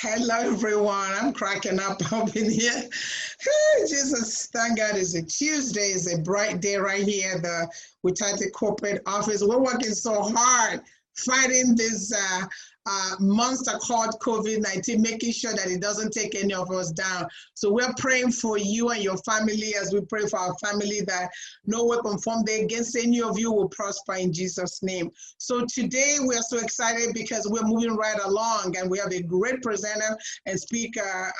Hello, everyone. I'm cracking up in here. Hey, Jesus, thank God it's a Tuesday. It's a bright day right here at the WETATi corporate office. We're working so hard fighting this monster called COVID-19, making sure that it doesn't take any of us down. So we're praying for you and your family as we pray for our family that no weapon formed against any of you will prosper in Jesus' name. So today we're so excited because we're moving right along and we have a great presenter and speaker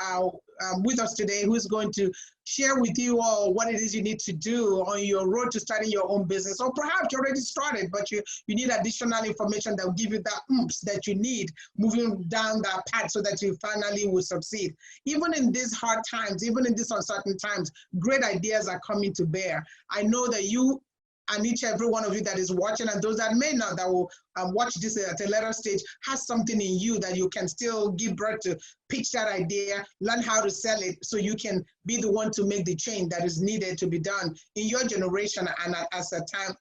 with us today who's going to share with you all what it is you need to do on your road to starting your own business. Or perhaps you already started, but you need additional information that will give you that oomph that you need moving down that path so that you finally will succeed. Even in these hard times, even in these uncertain times, great ideas are coming to bear. I know that you and each every one of you that is watching and those that may not, that will watch this at a later stage, has something in you that you can still give birth to, pitch that idea, learn how to sell it so you can be the one to make the change that is needed to be done in your generation and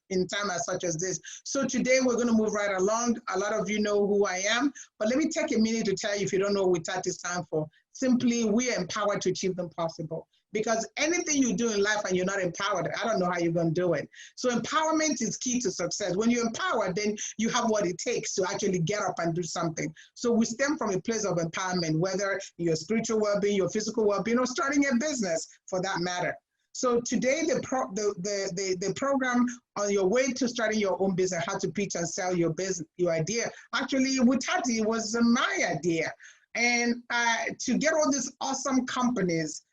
in time as such as this. So today we're going to move right along. A lot of you know who I am, but let me take a minute to tell you if you don't know what WETATi stands for. Simply, we are empowered to achieve the impossible. Because anything you do in life and you're not empowered, I don't know how you're going to do it. So empowerment is key to success. When you're empowered, then you have what it takes to actually get up and do something. So we stem from a place of empowerment, whether your spiritual well-being, your physical well-being, or starting a business for that matter. So today, the program on your way to starting your own business, how to pitch and sell your business, your idea, actually WETATi was my idea. And to get all these awesome companies,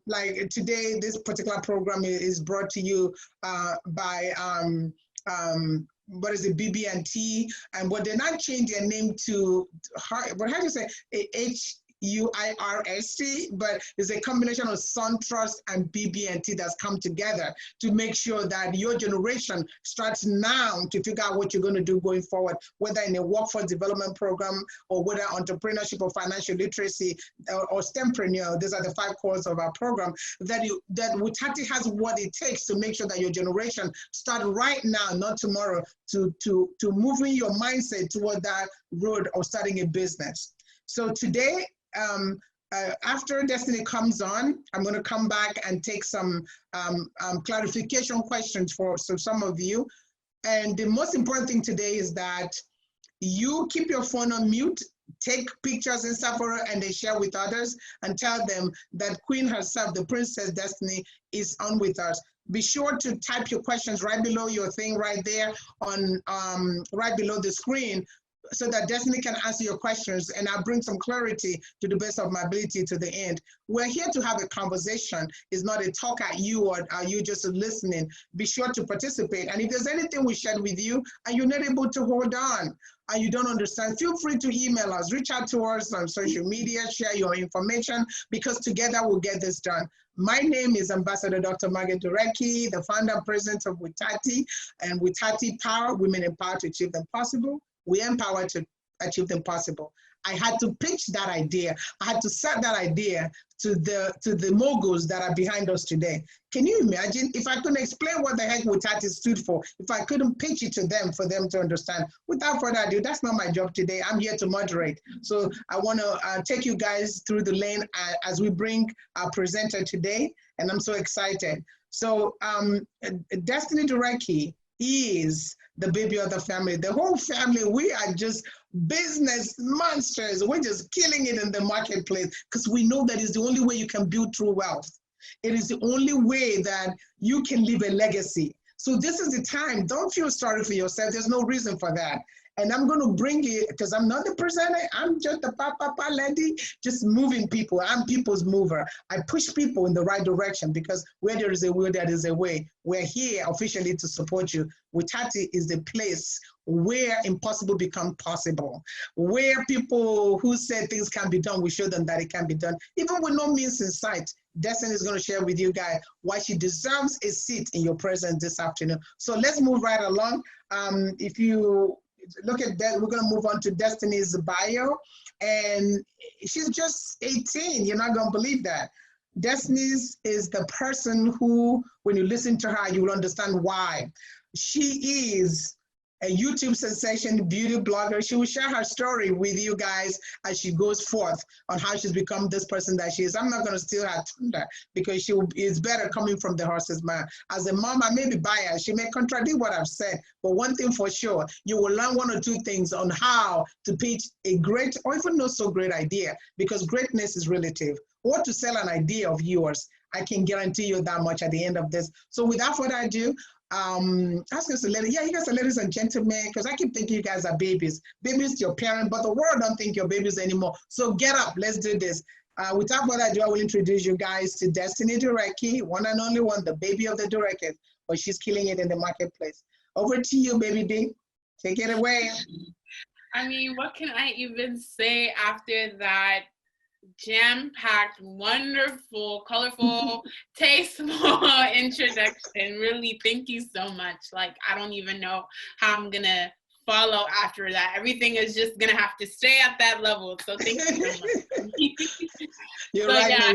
like today, this particular program is brought to you by what is it, BB&T, and what they now change their name to, what how do you say, HUIRST, but it's a combination of SunTrust and BB&T that's come together to make sure that your generation starts now to figure out what you're going to do going forward, whether in a workforce development program or whether entrepreneurship or financial literacy or STEMpreneur. These are the 5 cores of our program that WETATi has what it takes to make sure that your generation start right now, not tomorrow, to moving your mindset toward that road of starting a business. So today, after Destiny comes on, I'm going to come back and take some clarification questions for some of you. And the most important thing today is that you keep your phone on mute, take pictures and stuff for her, and they share with others and tell them that Queen herself, the Princess Destiny, is on with us. Be sure to type your questions right below your thing right there on right below the screen, so that Destiny can answer your questions and I'll bring some clarity to the best of my ability to the end. We're here to have a conversation. It's not a talk at you or are you just listening. Be sure to participate. And if there's anything we shared with you and you're not able to hold on and you don't understand, feel free to email us, reach out to us on social media, share your information, because together we'll get this done. My name is Ambassador Dr. Dureke, the founder and president of WETATi and WETATi Power, Women Empowered to Achieve the Impossible. We empower to achieve the impossible. I had to pitch that idea. I had to set that idea to the moguls that are behind us today. Can you imagine if I couldn't explain what the heck WETATi stood for, if I couldn't pitch it to them for them to understand? Without further ado, that's not my job today. I'm here to moderate. So I want to take you guys through the lane as we bring our presenter today, and I'm so excited. So Destiny Dureke is the baby of the family. The whole family, we are just business monsters. We're just killing it in the marketplace because we know that is the only way you can build true wealth. It is the only way that you can leave a legacy. So this is the time. Don't feel sorry for yourself. There's no reason for that. And I'm going to bring it because I'm not the presenter. I'm just the papa lady, just moving people. I'm people's mover. I push people in the right direction because where there is a will, there is a way. We're here officially to support you. WETATi is the place where impossible becomes possible, where people who said things can be done, we show them that it can be done, even with no means in sight. Destiny is going to share with you guys why she deserves a seat in your presence this afternoon. So let's move right along. If you look at that, we're going to move on to Destiny's bio, and she's just 18. You're not going to believe that. Destiny is the person who, when you listen to her, you will understand why. She is a YouTube sensation, beauty blogger. She will share her story with you guys as she goes forth on how she's become this person that she is. I'm not going to steal her thunder because it's better coming from the horse's mouth. As a mom, I may be biased. She may contradict what I've said, but one thing for sure, you will learn one or two things on how to pitch a great or even not so great idea, because greatness is relative. Or to sell an idea of yours. I can guarantee you that much at the end of this. So without further ado, ask us a little, you guys are ladies and gentlemen, because I keep thinking you guys are babies. Babies to your parent, but the world don't think you're babies anymore. So get up, let's do this. Without further ado, I will introduce you guys to Destiny Dureke, one and only one, the baby of the Durekes, but she's killing it in the marketplace. Over to you, baby D. Take it away. I mean, what can I even say after that jam-packed, wonderful, colorful, tasteful introduction? Really, thank you so much. Like, I don't even know how I'm gonna follow after that. Everything is just gonna have to stay at that level. So thank you so much. You're right, yeah.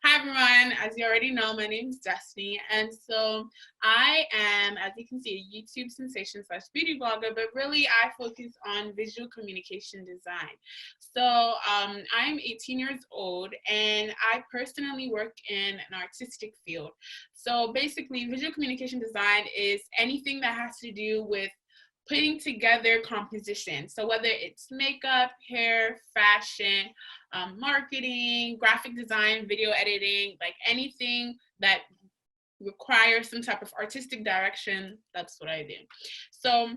Hi everyone, as you already know, my name is Destiny, and so I am, as you can see, a YouTube sensation / beauty blogger, but really I focus on visual communication design. So I'm 18 years old, and I personally work in an artistic field. So basically, visual communication design is anything that has to do with putting together composition. So whether it's makeup, hair, fashion, marketing, graphic design, video editing, like anything that requires some type of artistic direction, that's what I do. So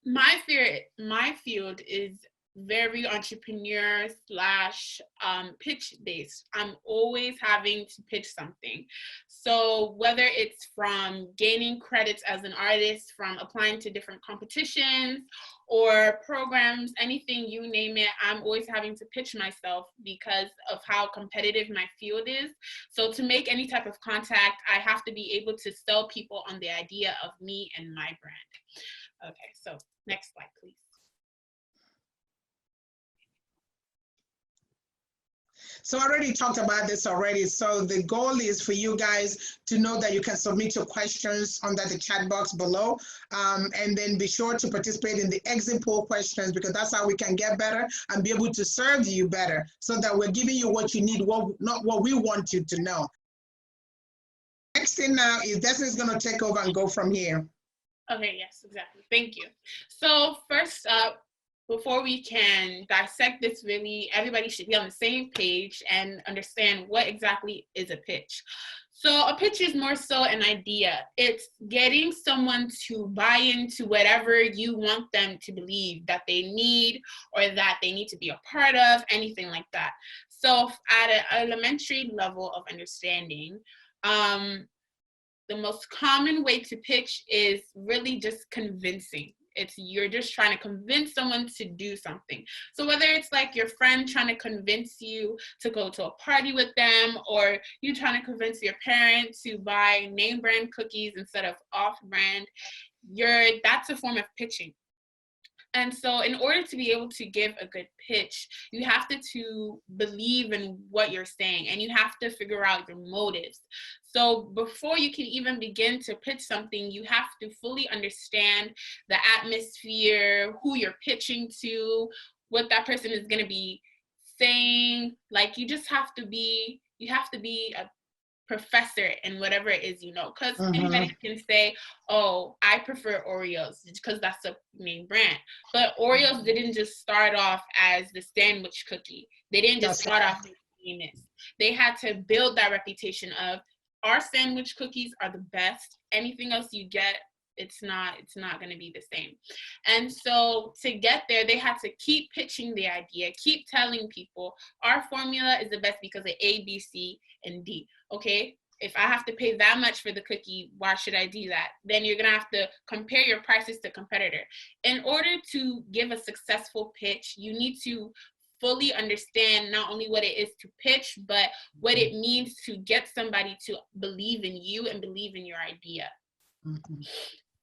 my field is very entrepreneur / pitch based. I'm always having to pitch something. So whether it's from gaining credits as an artist, from applying to different competitions or programs, anything, you name it, I'm always having to pitch myself because of how competitive my field is. So to make any type of contact, I have to be able to sell people on the idea of me and my brand. Okay, so next slide, please. So I already talked about this already. So the goal is for you guys to know that you can submit your questions under the chat box below. And then be sure to participate in the exit poll questions, because that's how we can get better and be able to serve you better, so that we're giving you what you need, not what we want you to know. Next thing now is Destiny's going to take over and go from here. Okay, yes, exactly. Thank you. So first up, before we can dissect this, really, everybody should be on the same page and understand what exactly is a pitch. So a pitch is more so an idea. It's getting someone to buy into whatever you want them to believe that they need or that they need to be a part of, anything like that. So at an elementary level of understanding, the most common way to pitch is really just convincing. You're just trying to convince someone to do something. So whether it's like your friend trying to convince you to go to a party with them, or you trying to convince your parent to buy name brand cookies instead of off brand, that's a form of pitching. And so in order to be able to give a good pitch, you have to believe in what you're saying, and you have to figure out your motives. So before you can even begin to pitch something, you have to fully understand the atmosphere, who you're pitching to, what that person is going to be saying. Like, you have to be a professor in whatever it is, because anybody can say, oh, I prefer Oreos because that's the main brand. But Oreos didn't just start off as the sandwich cookie. They didn't just start off as famous. They had to build that reputation of, our sandwich cookies are the best. Anything else you get, it's not going to be the same. And so to get there, they had to keep pitching the idea, keep telling people our formula is the best because of A, B, C, and D. Okay, if I have to pay that much for the cookie, why should I do that? Then you're going to have to compare your prices to competitor. In order to give a successful pitch, you need to fully understand not only what it is to pitch, but what it means to get somebody to believe in you and believe in your idea.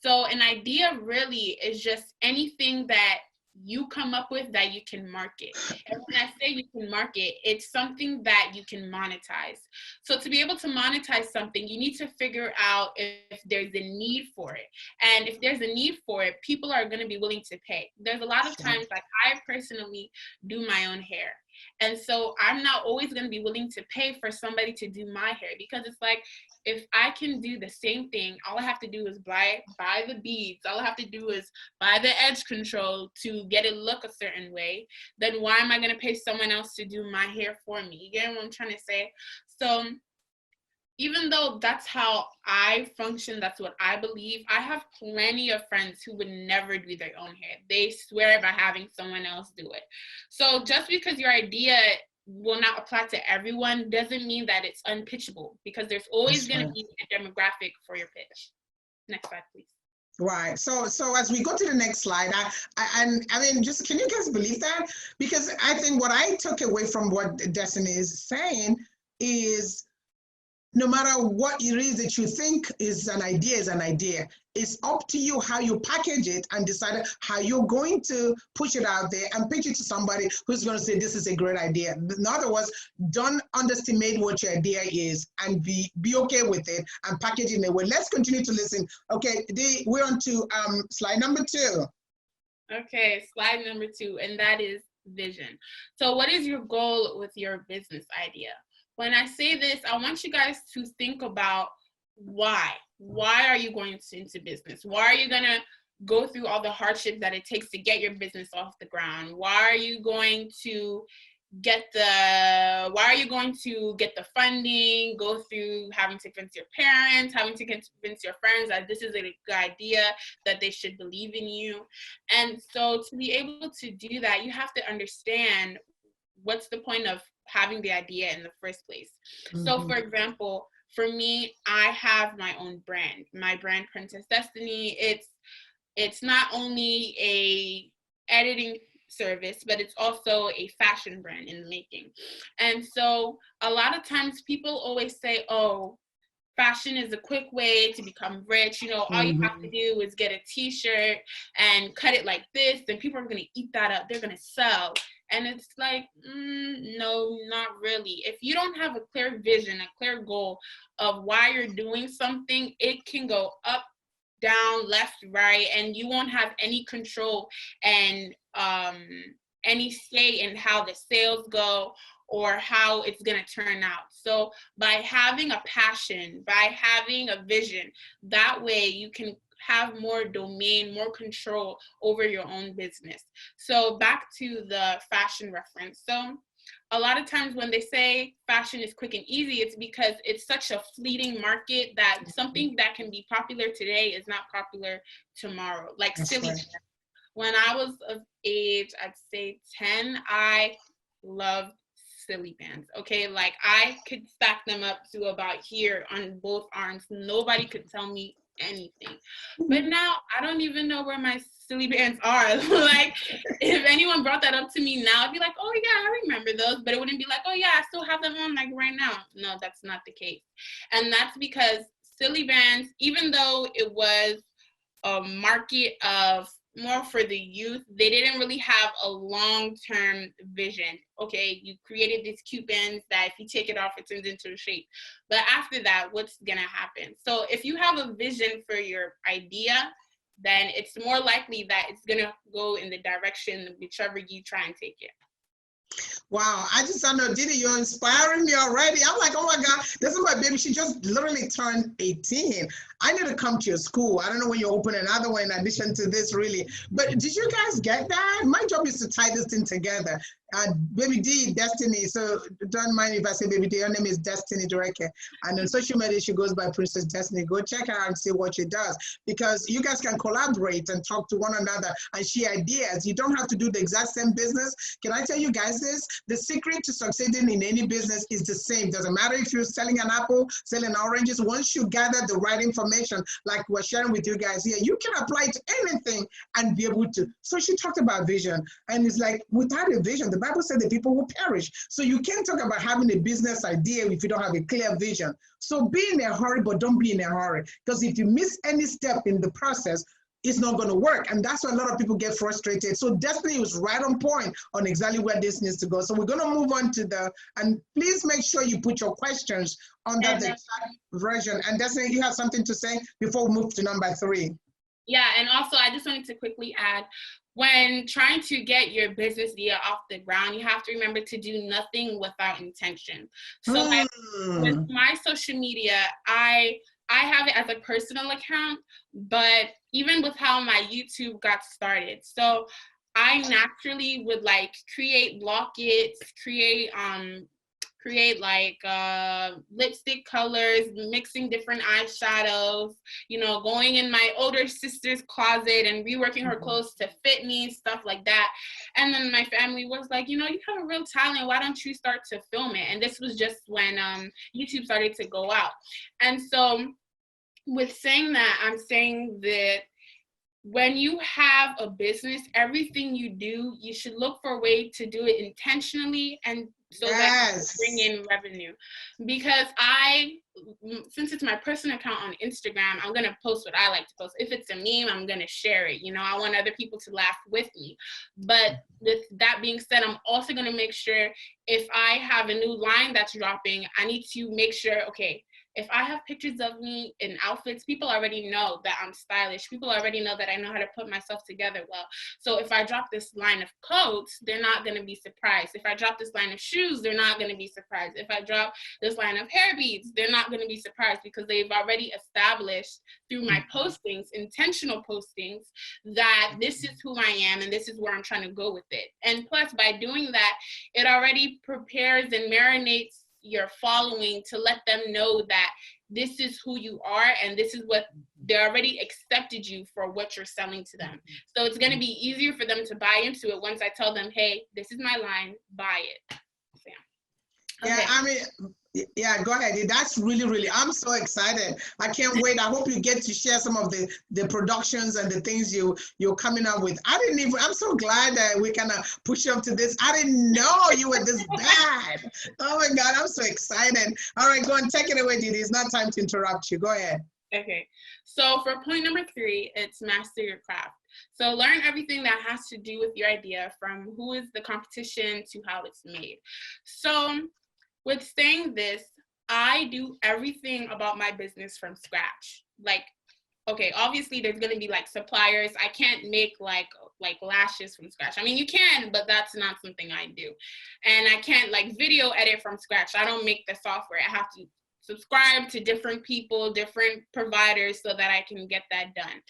So an idea really is just anything that you come up with that you can market. And when I say you can market, it's something that you can monetize. So to be able to monetize something, you need to figure out if there's a need for it. And if there's a need for it, people are going to be willing to pay. There's a lot of times, like I personally do my own hair. And so I'm not always going to be willing to pay for somebody to do my hair, because it's like, if I can do the same thing, all I have to do is buy the beads, all I have to do is buy the edge control to get it look a certain way, then why am I going to pay someone else to do my hair for me? You get what I'm trying to say? So even though that's how I function, that's what I believe, I have plenty of friends who would never do their own hair. They swear by having someone else do it. So just because your idea will not apply to everyone doesn't mean that it's unpitchable, because there's always going to be a demographic for your pitch. Next slide, please. Right. So as we go to the next slide, I mean, just can you guys believe that? Because I think what I took away from what Destiny is saying is, no matter what it is that you think is an idea. It's up to you how you package it and decide how you're going to push it out there and pitch it to somebody who's going to say, this is a great idea. In other words, don't underestimate what your idea is, and be okay with it and package it in a way. Let's continue to listen. Okay, we're on to slide number 2. Okay, slide number 2, and that is vision. So what is your goal with your business idea? When I say this, I want you guys to think about why. Why are you going into business? Why are you going to go through all the hardship that it takes to get your business off the ground? Why are you going to get the funding, go through having to convince your parents, having to convince your friends that this is a good idea, that they should believe in you? And so to be able to do that, you have to understand what's the point of having the idea in the first place. So for example, for me, I have my own brand, my brand Princess Destiny. It's not only a editing service, but it's also a fashion brand in the making. And so a lot of times people always say, oh, fashion is a quick way to become rich. You know, all you have to do is get a t-shirt and cut it like this, and people are going to eat that up. They're going to sell. And it's like, no, not really. If you don't have a clear vision, a clear goal of why you're doing something, it can go up, down, left, right, and you won't have any control and any say in how the sales go or how it's going to turn out. So by having a passion, by having a vision, that way you can have more domain, more control over your own business. So back to the fashion reference. So a lot of times when they say fashion is quick and easy, it's because it's such a fleeting market that something that can be popular today is not popular tomorrow. Like silly bands. When I was of age, I'd say 10, I loved silly bands. Okay, like I could stack them up to about here on both arms. Nobody could tell me anything. But now I don't even know where my silly bands are. Like if anyone brought that up to me now, I'd be like, oh yeah, I remember those, but it wouldn't be like, oh yeah, I still have them on like right now. No, that's not the case. And that's because silly bands, even though it was a market of more for the youth, they didn't really have a long-term vision. Okay, you created these cute bands that if you take it off, it turns into a shape. But after that, what's gonna happen? So if you have a vision for your idea, then it's more likely that it's gonna go in the direction whichever you try and take it. Wow, I just don't know, Didi, you're inspiring me already. I'm like, oh my God, this is my baby. She just literally turned 18. I need to come to your school. I don't know when you open another one in addition to this, really. But did you guys get that? My job is to tie this thing together. Baby D, Destiny. So don't mind if I say Baby D. Her name is Destiny Dureke. And on social media, she goes by Princess Destiny. Go check her out and see what she does. Because you guys can collaborate and talk to one another and share ideas. You don't have to do the exact same business. Can I tell you guys this? The secret to succeeding in any business is the same. Doesn't matter if you're selling an apple, selling oranges. Once you gather the right information, like we're sharing with you guys here, you can apply it to anything and be able to. So she talked about vision. And it's like, without a vision, the Bible said that people will perish. So you can't talk about having a business idea if you don't have a clear vision. So be in a hurry, but don't be in a hurry. Because if you miss any step in the process, it's not going to work. And that's why a lot of people get frustrated. So Destiny was right on point on exactly where this needs to go. So we're going to move on to and please make sure you put your questions under the chat version. And Destiny, you have something to say before we move to number 3? Yeah, and also I just wanted to quickly add, when trying to get your business idea off the ground, you have to remember to do nothing without intention. So like with my social media, I have it as a personal account, but even with how my YouTube got started. So I naturally would like create lockets, create like lipstick colors, mixing different eyeshadows, you know, going in my older sister's closet and reworking her clothes to fit me, stuff like that. And then my family was like, you know, you have a real talent, why don't you start to film it? And this was just when YouTube started to go out. And so with saying that, I'm saying that when you have a business, everything you do, you should look for a way to do it intentionally and so that you bring in revenue. Because since it's my personal account on Instagram, I'm gonna post what I like to post. If it's a meme, I'm gonna share it. You know, I want other people to laugh with me. But with that being said, I'm also gonna make sure if I have a new line that's dropping, I need to make sure, okay, if I have pictures of me in outfits, people already know that I'm stylish. People already know that I know how to put myself together well. So if I drop this line of coats, they're not going to be surprised. If I drop this line of shoes, they're not going to be surprised. If I drop this line of hair beads, they're not going to be surprised because they've already established through my postings, intentional postings, that this is who I am and this is where I'm trying to go with it. And plus, by doing that, it already prepares and marinates your following to let them know that this is who you are and this is what they already accepted you for what you're selling to them. So it's going to be easier for them to buy into it once I tell them, hey, this is my line, buy it. So, yeah. Okay. Yeah, I mean, yeah, go ahead. That's really, I'm so excited. I can't wait. I hope you get to share some of the productions and the things you're coming up with. I'm so glad that we kind of push up to this. I didn't know you were this bad. Oh my God, I'm so excited. All right, go on, take it away, Didi. It's not time to interrupt you. Go ahead. Okay, so for point number 3, it's master your craft. So learn everything that has to do with your idea, from who is the competition to how it's made. So with saying this, I do everything about my business from scratch. Like, okay, obviously there's gonna be like suppliers. I can't make like lashes from scratch. I mean, you can, but that's not something I do. And I can't like video edit from scratch. I don't make the software. I have to subscribe to different people, different providers so that I can get that done.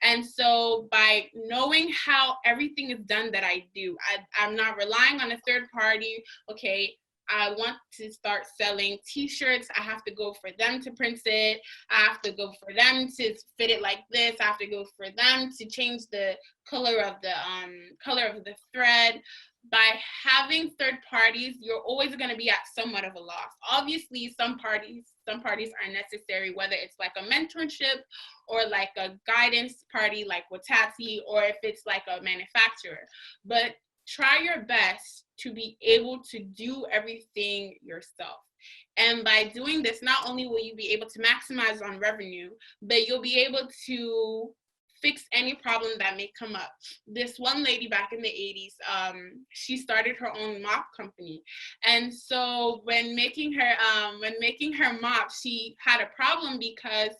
And so by knowing how everything is done that I do, I'm not relying on a third party. Okay, I want to start selling t-shirts. I have to go for them to print it. I have to go for them to fit it like this. I have to go for them to change the color of the thread. By having third parties, you're always going to be at somewhat of a loss. Obviously, some parties are necessary, whether it's like a mentorship or like a guidance party like WETATi, or if it's like a manufacturer. But try your best to be able to do everything yourself. And by doing this, not only will you be able to maximize on revenue, but you'll be able to fix any problem that may come up. This one lady back in the 80s, she started her own mop company. And so when making her mop, she had a problem because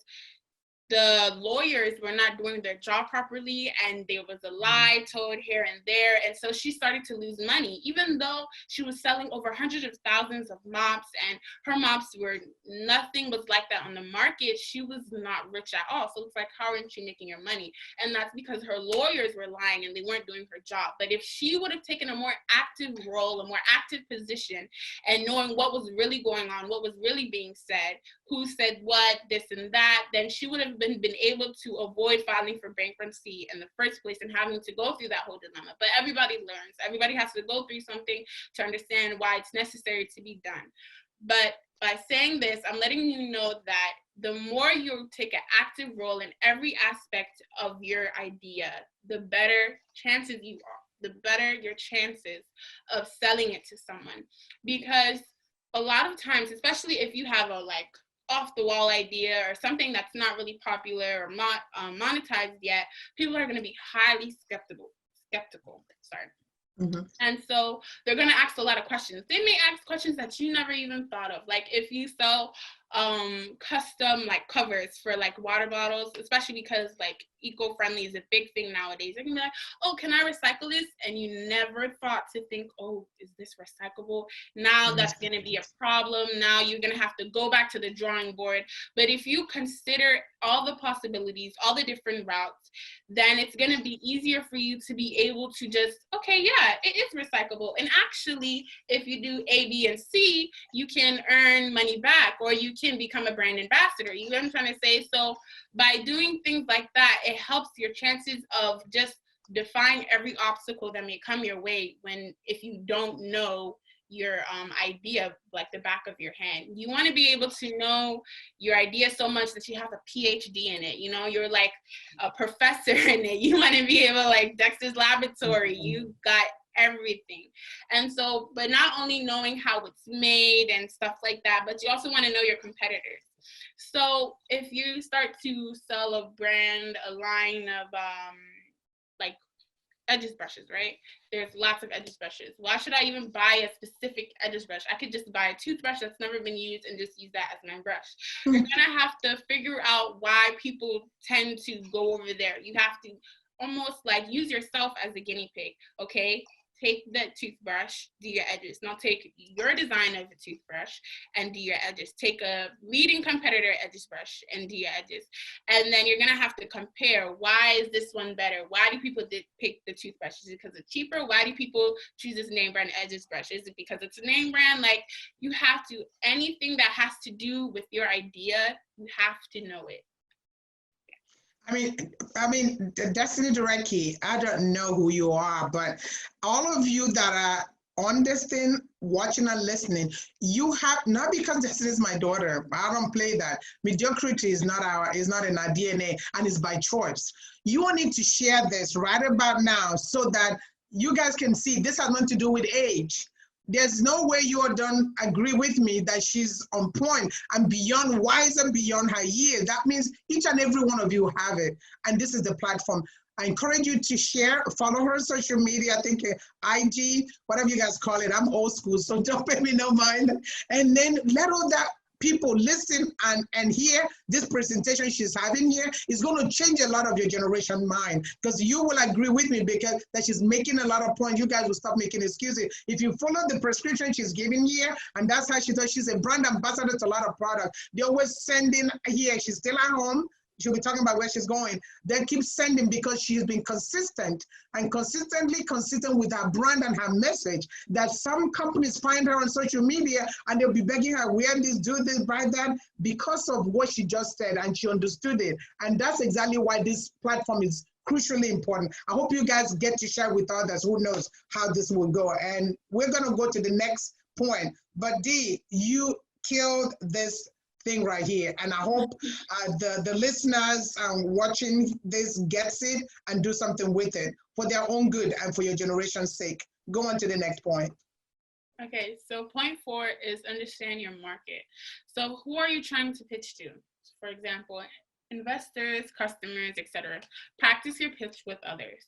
the lawyers were not doing their job properly, and there was a lie told here and there. And so she started to lose money, even though she was selling over hundreds of thousands of mops, and her mops were nothing was like that on the market. She was not rich at all. So it's like, how aren't you making your money? And that's because her lawyers were lying and they weren't doing her job. But if she would have taken a more active role, a more active position, and knowing what was really going on, what was really being said, who said what, this and that, then she would have been able to avoid filing for bankruptcy in the first place and having to go through that whole dilemma. But everybody learns. Everybody has to go through something to understand why it's necessary to be done. But by saying this, I'm letting you know that the more you take an active role in every aspect of your idea, the better chances you are, the better your chances of selling it to someone. Because a lot of times, especially if you have a off the wall idea or something that's not really popular or not monetized yet, people are going to be highly skeptical. Sorry. Mm-hmm. And so they're going to ask a lot of questions. They may ask questions that you never even thought of. Like if you sell custom like covers for like water bottles, especially because like eco-friendly is a big thing nowadays. They're gonna be like, oh, can I recycle this? And you never thought to think, oh, is this recyclable? Now that's gonna be a problem. Now you're gonna have to go back to the drawing board. But if you consider all the possibilities, all the different routes, then it's gonna be easier for you to be able to just, okay, yeah, it is recyclable. And actually, if you do A, B, and C, you can earn money back, or you can become a brand ambassador. You know what I'm trying to say? So by doing things like that, it helps your chances of just defying every obstacle that may come your way if you don't know your idea like the back of your hand. You want to be able to know your idea so much that you have a PhD in it. You know, you're like a professor in it. You want to be able, like Dexter's Laboratory, you got everything. And so, but not only knowing how it's made and stuff like that, but you also want to know your competitors. So if you start to sell a brand, a line of like edges brushes, right? There's lots of edges brushes. Why should I even buy a specific edges brush? I could just buy a toothbrush that's never been used and just use that as my brush. You're gonna have to figure out why people tend to go over there. You have to almost like use yourself as a guinea pig, okay? Take the toothbrush, do your edges. Now take your design of a toothbrush and do your edges. Take a leading competitor edges brush and do your edges. And then you're gonna have to compare, why is this one better? Why do people pick the toothbrush? Is it because it's cheaper? Why do people choose this name brand edges brush? Is it because it's a name brand? Like, you have to, anything that has to do with your idea, you have to know it. I mean, Destiny Dureke, I don't know who you are, but all of you that are on this thing, watching and listening, you have, not because Destiny is my daughter, I don't play that. Mediocrity is not in our DNA, and it's by choice. You all need to share this right about now so that you guys can see this has nothing to do with age. There's no way you all don't agree with me that she's on point and beyond wise and beyond her years. That means each and every one of you have it. And this is the platform. I encourage you to share, follow her on social media, I think IG, whatever you guys call it. I'm old school, so don't pay me no mind. And then let all that people listen and hear this presentation she's having here is going to change a lot of your generation mind, because you will agree with me because that she's making a lot of points. You guys will stop making excuses. If you follow the prescription she's giving here, and that's how she does, she's a brand ambassador to a lot of products. They're always sending here, she's still at home. She'll be talking about where she's going. They keep sending because she's been consistent and consistent with her brand and her message, that some companies find her on social media and they'll be begging her, wear this, do this, buy that, because of what she just said, and she understood it. And that's exactly why this platform is crucially important. I hope you guys get to share with others. Who knows how this will go. And we're going to go to the next point. But Dee, you killed this thing right here, and I hope the listeners watching this gets it and do something with it for their own good and for your generation's sake. Go on to the next point. Okay, so point 4 is understand your market. So who are you trying to pitch to? For example, investors, customers, etc. Practice your pitch with others.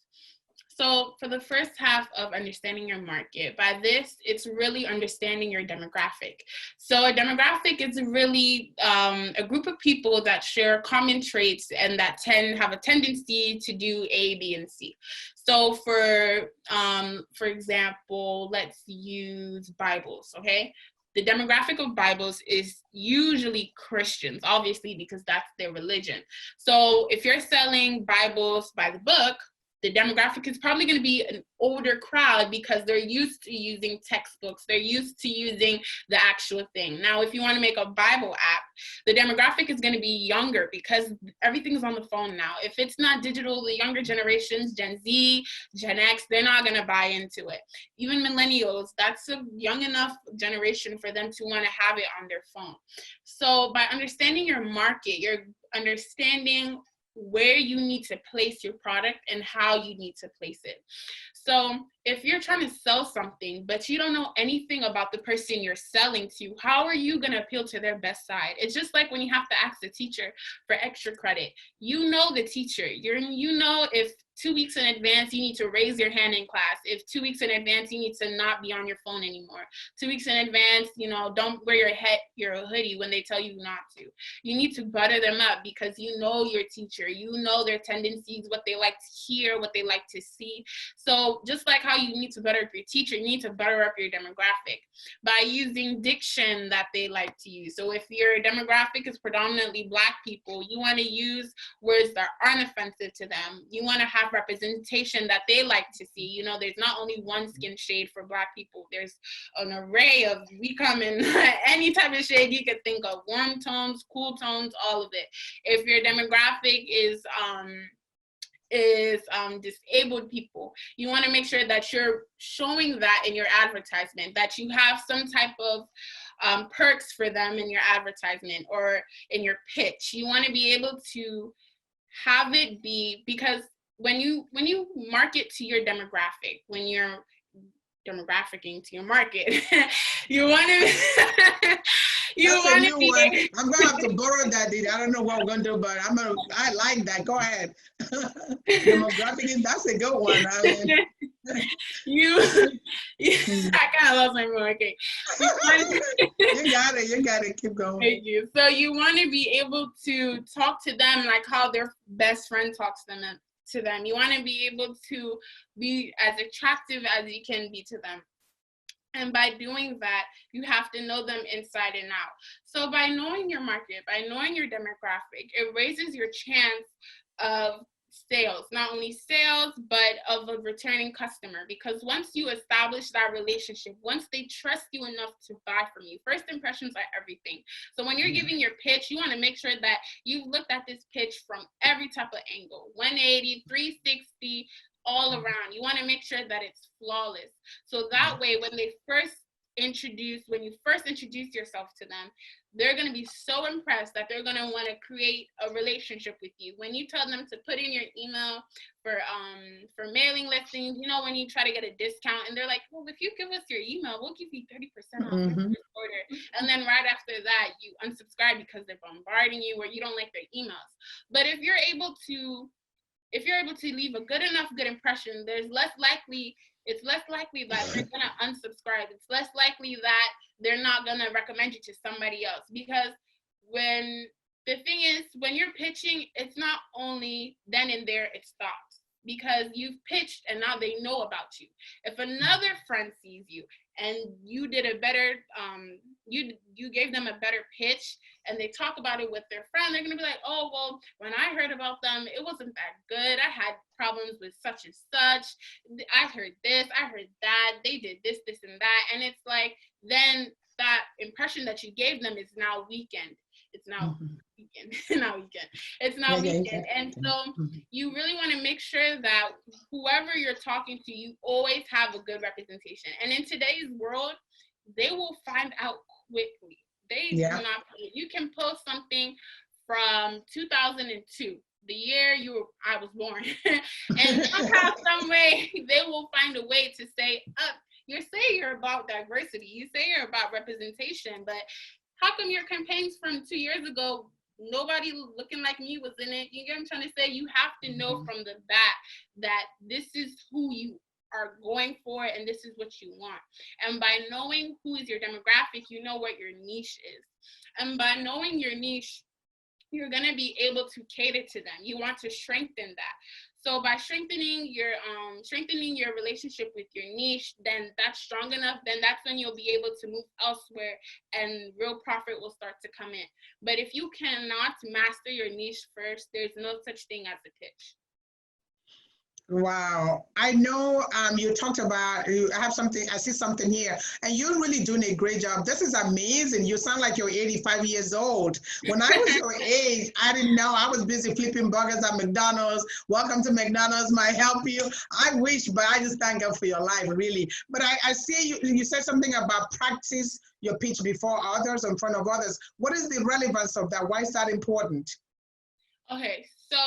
So for the first half of understanding your market, by this, it's really understanding your demographic. So a demographic is really a group of people that share common traits and that have a tendency to do A, B, and C. So for example, let's use Bibles, okay? The demographic of Bibles is usually Christians, obviously, because that's their religion. So if you're selling Bibles by the book, the demographic is probably going to be an older crowd because they're used to using textbooks. They're used to using the actual thing. Now, if you want to make a Bible app, the demographic is going to be younger because everything's on the phone now. If it's not digital, the younger generations, Gen Z, Gen X, they're not going to buy into it. Even millennials, that's a young enough generation for them to want to have it on their phone. So by understanding your market, you're understanding where you need to place your product and how you need to place it. So if you're trying to sell something, but you don't know anything about the person you're selling to, how are you going to appeal to their best side? It's just like when you have to ask the teacher for extra credit. You know the teacher. You know if 2 weeks in advance you need to raise your hand in class. If 2 weeks in advance you need to not be on your phone anymore. 2 weeks in advance, don't wear your hoodie when they tell you not to. You need to butter them up because you know your teacher. You know their tendencies, what they like to hear, what they like to see. So just like how you need to butter up your teacher, you need to butter up your demographic by using diction that they like to use. So if your demographic is predominantly Black people, you want to use words that aren't offensive to them. You want to have representation that they like to see. There's not only one skin shade for Black people. There's an array of, we come in any type of shade you could think of, warm tones, cool tones, all of it. If your demographic is disabled people, you want to make sure that you're showing that in your advertisement, that you have some type of perks for them in your advertisement or in your pitch. You want to be able to have it be, because when you market to your demographic, when you're demographicing to your market, you want to I'm gonna have to borrow that. I don't know what we're gonna do, but I like that. Go ahead. Demographic, that's a good one. I mean, I kind of lost my mind. Okay. You got it. Keep going. Thank you. So you want to be able to talk to them like how their best friend talks to them. You want to be able to be as attractive as you can be to them. And by doing that, you have to know them inside and out. So by knowing your market, by knowing your demographic, it raises your chance of sales, not only sales, but of a returning customer. Because once you establish that relationship, once they trust you enough to buy from you, first impressions are everything. So when you're giving your pitch, you want to make sure that you've looked at this pitch from every type of angle, 180, 360, all around. You want to make sure that it's flawless. So that way, when you first introduce yourself to them, they're going to be so impressed that they're going to want to create a relationship with you. When you tell them to put in your email for mailing listings, when you try to get a discount and they're like, well, if you give us your email, we'll give you 30% off your order. And then right after that, you unsubscribe because they're bombarding you or you don't like their emails. But if you're able to leave a good impression, it's less likely that they're going to unsubscribe. It's less likely that they're not going to recommend you to somebody else. Because when you're pitching, it's not only then and there it stops. Because you've pitched and now they know about you. If another friend sees you and you did a better, you gave them a better pitch and they talk about it with their friend, they're gonna be like, oh, well, when I heard about them, it wasn't that good. I had problems with such and such. I heard this, I heard that, they did this, this, and that. And it's like, then that impression that you gave them is now weakened. It's now weekend. It's now weekend. And so you really want to make sure that whoever you're talking to, you always have a good representation. And in today's world, they will find out quickly. They do not. You can post something from 2002, the year I was born, and somehow, some way, they will find a way to say, you say you're about diversity, you say you're about representation, but how come your campaigns from 2 years ago, nobody looking like me was in it? You get what I'm trying to say? You have to know from the bat that this is who you are going for and this is what you want. And by knowing who is your demographic, you know what your niche is. And by knowing your niche, you're going to be able to cater to them. You want to strengthen that. So by strengthening your relationship with your niche, then that's strong enough, then that's when you'll be able to move elsewhere and real profit will start to come in. But if you cannot master your niche first, there's no such thing as a pitch. Wow. I know you talked about, I see something here, and you're really doing a great job. This is amazing. You sound like you're 85 years old. When I was your age, I didn't know. I was busy flipping burgers at McDonald's. Welcome to McDonald's, might help you. I wish, but I just thank God for your life, really. But I see you said something about practice your pitch before others, in front of others. What is the relevance of that? Why is that important? Okay, so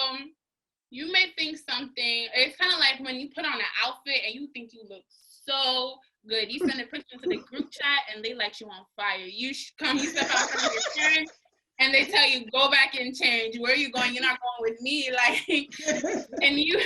you may think something, it's kind of like when you put on an outfit and you think you look so good. You send a picture into the group chat and they light you on fire. You step out in front of your parents and they tell you, go back and change. Where are you going? You're not going with me. Like, and you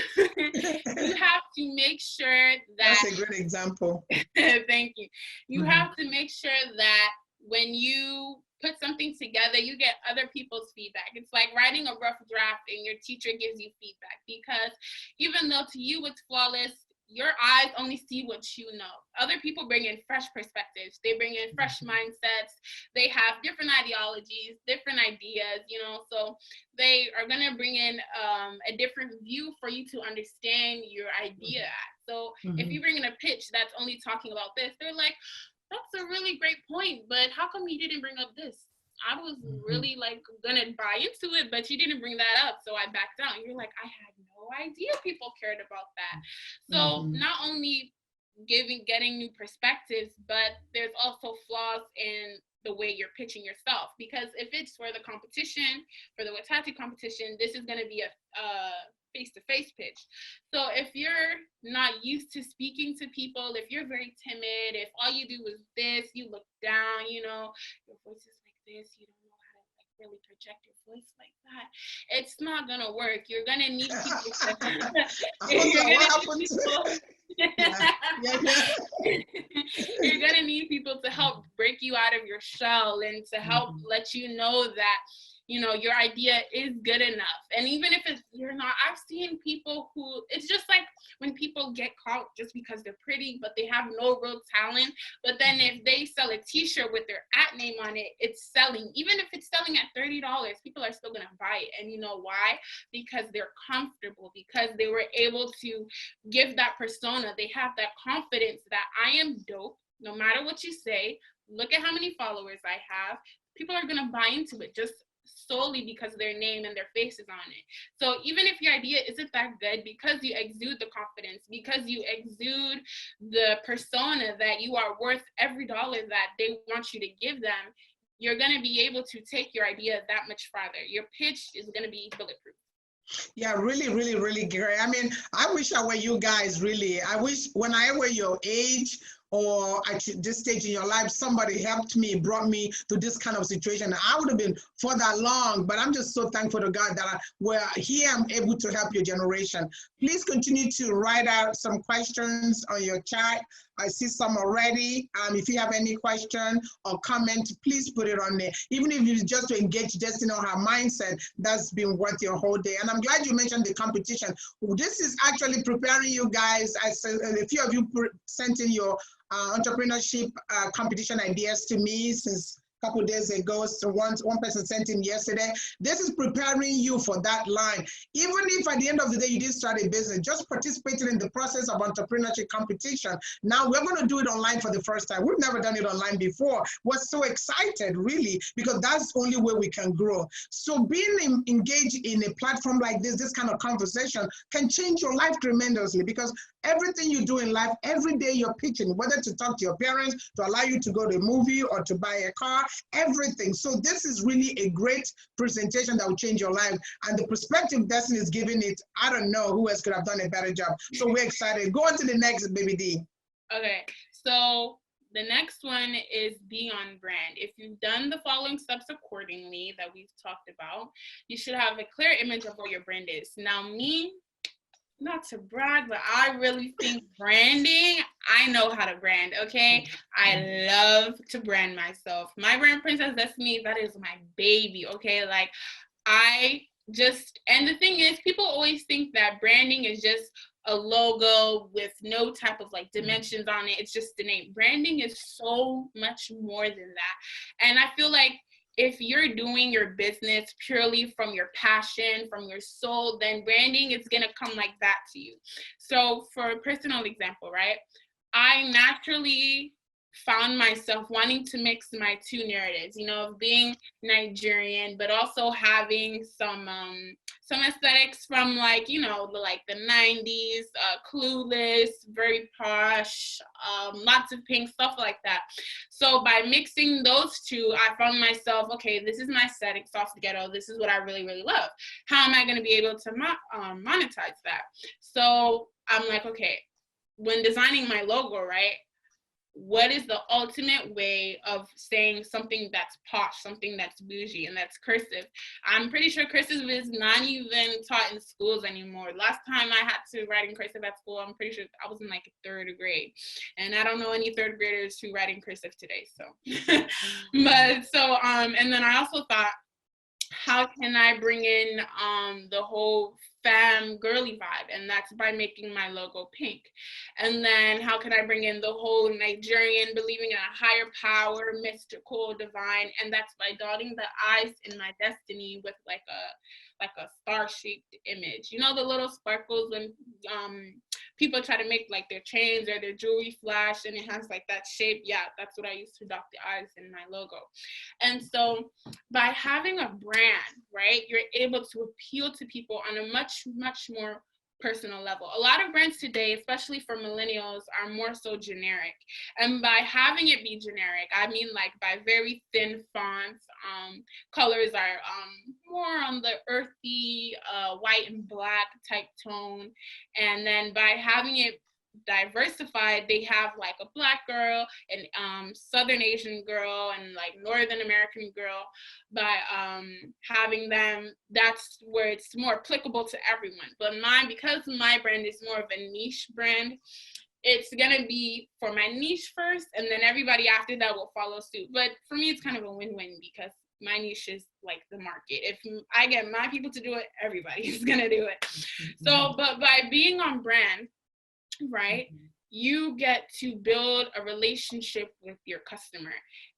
have to make sure that. That's a great example. Thank you. You have to make sure that when you put something together, you get other people's feedback. It's like writing a rough draft and your teacher gives you feedback, because even though to you it's flawless, your eyes only see what you know. Other people bring in fresh perspectives. They bring in fresh mindsets. They have different ideologies, different ideas, you know, so they are going to bring in a different view for you to understand your idea. So if you bring in a pitch that's only talking about this, they're like, that's a really great point, but how come you didn't bring up this? I was really like gonna buy into it, but you didn't bring that up, so I backed out. And you're like, I had no idea people cared about that. So not only getting new perspectives, but there's also flaws in the way you're pitching yourself. Because if it's for the competition, for the WETATi competition, this is gonna be a face-to-face pitch. So if you're not used to speaking to people, if you're very timid, if all you do is this, you look down, you know, your voice is like this, you don't know how to like really project your voice like that, it's not gonna work. You're gonna need you're gonna need people to help break you out of your shell and to help let you know that, you know, your idea is good enough. And even if you're not, I've seen people who, it's just like when people get caught just because they're pretty, but they have no real talent. But then if they sell a t-shirt with their @ name on it, it's selling. Even if it's selling at $30, people are still gonna buy it. And you know why? Because they're comfortable, because they were able to give that persona. They have that confidence that I am dope, no matter what you say. Look at how many followers I have. People are gonna buy into it just solely because their name and their face is on it. So even if your idea isn't that good, because you exude the confidence, because you exude the persona that you are worth every dollar that they want you to give them, you're going to be able to take your idea that much farther. Your pitch is going to be bulletproof. Yeah, really, really, really great. I mean, I wish I were you guys, really. I wish when I were your age or at this stage in your life, somebody helped me, brought me to this kind of situation. I would have been further along, but I'm just so thankful to God that we're here, I'm able to help your generation. Please continue to write out some questions on your chat. I see some already. If you have any question or comment, please put it on there. Even if it's just to engage Destiny on her mindset, that's been worth your whole day. And I'm glad you mentioned the competition. This is actually preparing you guys. A few of you sent in your entrepreneurship competition ideas to me since a couple of days ago. So one person sent in yesterday. This is preparing you for that line. Even if at the end of the day you didn't start a business, just participating in the process of entrepreneurship competition. Now we're going to do it online for the first time. We've never done it online before. We're so excited, really, because that's the only way we can grow. So being engaged in a platform like this kind of conversation can change your life tremendously, because everything you do in life, every day you're pitching, whether to talk to your parents, to allow you to go to a movie or to buy a car, everything. So this is really a great presentation that will change your life. And the perspective Destiny is giving it, I don't know who else could have done a better job. So we're excited. Go on to the next, Baby D. Okay, so the next one is be on brand. If you've done the following steps accordingly that we've talked about, you should have a clear image of what your brand is. Now me, not to brag, but I really think branding, I know how to brand, okay? I love to brand myself. My brand, Princess Destiny, that is my baby, okay? Like, and the thing is, people always think that branding is just a logo with no type of like dimensions on it. It's just the name. Branding is so much more than that. And I feel like if you're doing your business purely from your passion, from your soul, then branding is going to come like that to you. So for a personal example, right? I naturally found myself wanting to mix my two narratives, you know, of being Nigerian, but also having some aesthetics from, like, you know, like the 90s, Clueless, very posh, lots of pink, stuff like that. So by mixing those two, I found myself, okay, this is my aesthetic, soft ghetto. This is what I really, really love. How am I going to be able to monetize that? So I'm like, okay, when designing my logo, right, what is the ultimate way of saying something that's posh, something that's bougie, and that's cursive? I'm pretty sure cursive is not even taught in schools anymore. Last time I had to write in cursive at school, I'm pretty sure I was in like 3rd grade, and I don't know any 3rd graders who write in cursive today. So, but so and then I also thought, how can I bring in the whole femme girly vibe? And that's by making my logo pink. And then how can I bring in the whole Nigerian, believing in a higher power, mystical, divine? And that's by dotting the I's in my destiny with like a star-shaped image. You know, the little sparkles when people try to make like their chains or their jewelry flash and it has like that shape. Yeah, that's what I use to dot the I's in my logo. And so by having a brand, right, you're able to appeal to people on a much, much more personal level. A lot of brands today, especially for millennials, are more so generic. And by having it be generic, I mean like by very thin fonts, colors are more on the earthy, white and black type tone. And then by having it diversified, they have like a Black girl, and Southern Asian girl, and like Northern American girl. By having them, that's where it's more applicable to everyone. But mine, because my brand is more of a niche brand, it's gonna be for my niche first, and then everybody after that will follow suit. But for me, it's kind of a win-win, because my niche is like the market. If I get my people to do it, everybody is gonna do it. So, but by being on brand, right, you get to build a relationship with your customer.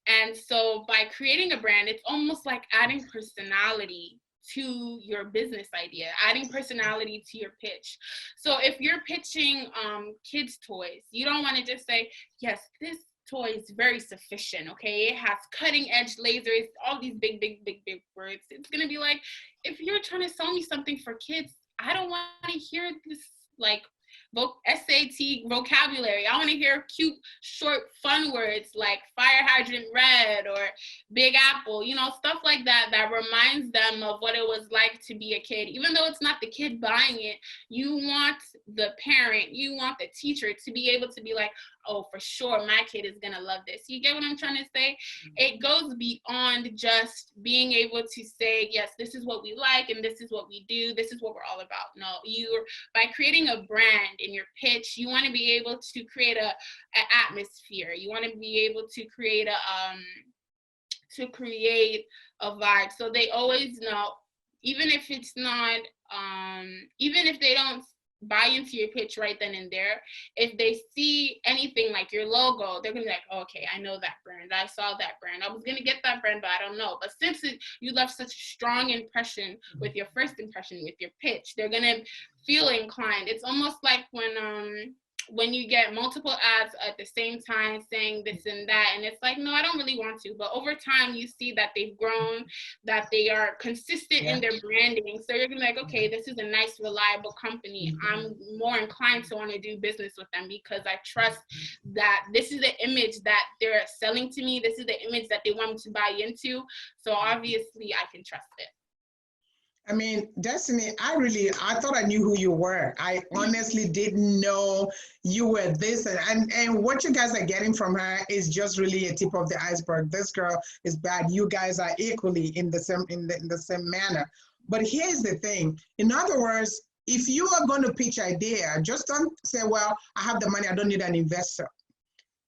And so by creating a brand, it's almost like adding personality to your business idea, adding personality to your pitch. So if you're pitching kids toys, you don't want to just say, yes, this toy is very sufficient, okay, it has cutting edge lasers, all these big words. It's gonna be like, if you're trying to sell me something for kids, I don't want to hear this like SAT vocabulary. I want to hear cute, short, fun words like fire hydrant red or Big Apple, you know, stuff like that, that reminds them of what it was like to be a kid. Even though it's not the kid buying it, you want the parent, you want the teacher to be able to be like, oh, for sure, my kid is going to love this. You get what I'm trying to say? It goes beyond just being able to say, yes, this is what we like and this is what we do. This is what we're all about. No, by creating a brand in your pitch, you want to be able to create an atmosphere. You want to be able to create a vibe. So they always know, even if it's not, even if they don't buy into your pitch right then and there, if they see anything like your logo, they're gonna be like, oh, okay, I know that brand, I saw that brand, I was gonna get that brand, but I don't know. But since you left such a strong impression with your first impression, with your pitch, they're gonna feel inclined. It's almost like when you get multiple ads at the same time saying this and that, and it's like, no, I don't really want to. But over time, you see that they've grown, that they are consistent in their branding. So you're gonna be like, okay, this is a nice, reliable company. I'm more inclined to want to do business with them because I trust that this is the image that they're selling to me. This is the image that they want me to buy into. So obviously, I can trust it. I mean, Destiny, I thought I knew who you were. I honestly didn't know you were this. And what you guys are getting from her is just really a tip of the iceberg. This girl is bad. You guys are equally in the same manner. But here's the thing. In other words, if you are going to pitch idea, just don't say, well, I have the money, I don't need an investor.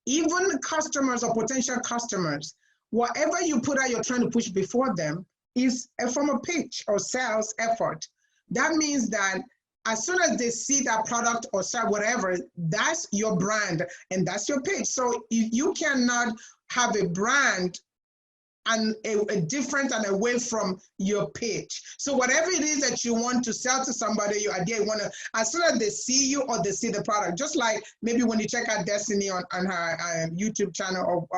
Even customers or potential customers, whatever you put out, you're trying to push before them, is a form of pitch or sales effort. That means that as soon as they see that product or sell whatever, that's your brand and that's your pitch. So you cannot have a brand and a different and away from your pitch. So whatever it is that you want to sell to somebody, your idea, you want to, as soon as they see you or they see the product, just like maybe when you check out Destiny on her YouTube channel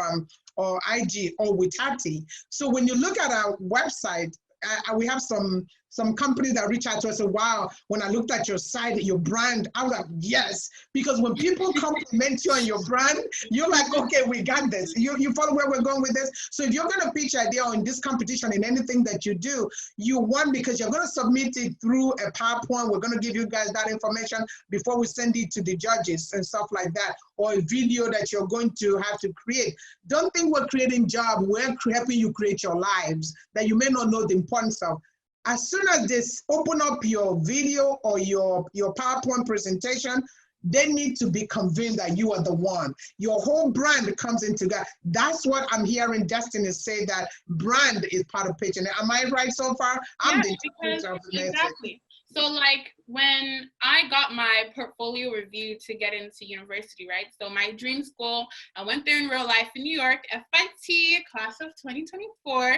or IG or WETATi. So when you look at our website, we have some companies that reach out to us and say, wow, when I looked at your site, your brand, I was like, yes. Because when people compliment you on your brand, you're like, okay, we got this. You follow where we're going with this? So if you're going to pitch idea in this competition in anything that you do, you won because you're going to submit it through a PowerPoint. We're going to give you guys that information before we send it to the judges and stuff like that, or a video that you're going to have to create. Don't think we're creating jobs. We're helping you create your lives that you may not know the importance of. As soon as they open up your video or your PowerPoint presentation, they need to be convinced that you are the one. Your whole brand comes into that. That's what I'm hearing Destiny say, that brand is part of pitching. Am I right so far? Yeah, exactly. So like when I got my portfolio review to get into university, right? So my dream school, I went there in real life in New York, FIT, class of 2024.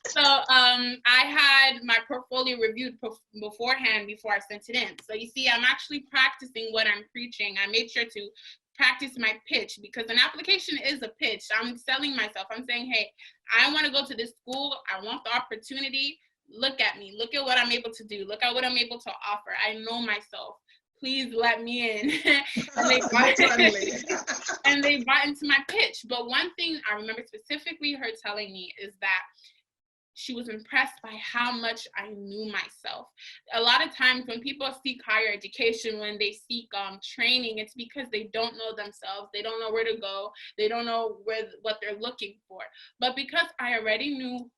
So I had my portfolio reviewed beforehand before I sent it in. So you see, I'm actually practicing what I'm preaching. I made sure to practice my pitch, because an application is a pitch. I'm selling myself. I'm saying, hey, I want to go to this school. I want the opportunity. Look at me. Look at what I'm able to do. Look at what I'm able to offer. I know myself. Please let me in. And they bought into my pitch. But one thing I remember specifically her telling me is that she was impressed by how much I knew myself. A lot of times when people seek higher education, when they seek training, it's because they don't know themselves. They don't know where to go. They don't know what they're looking for. But because I already know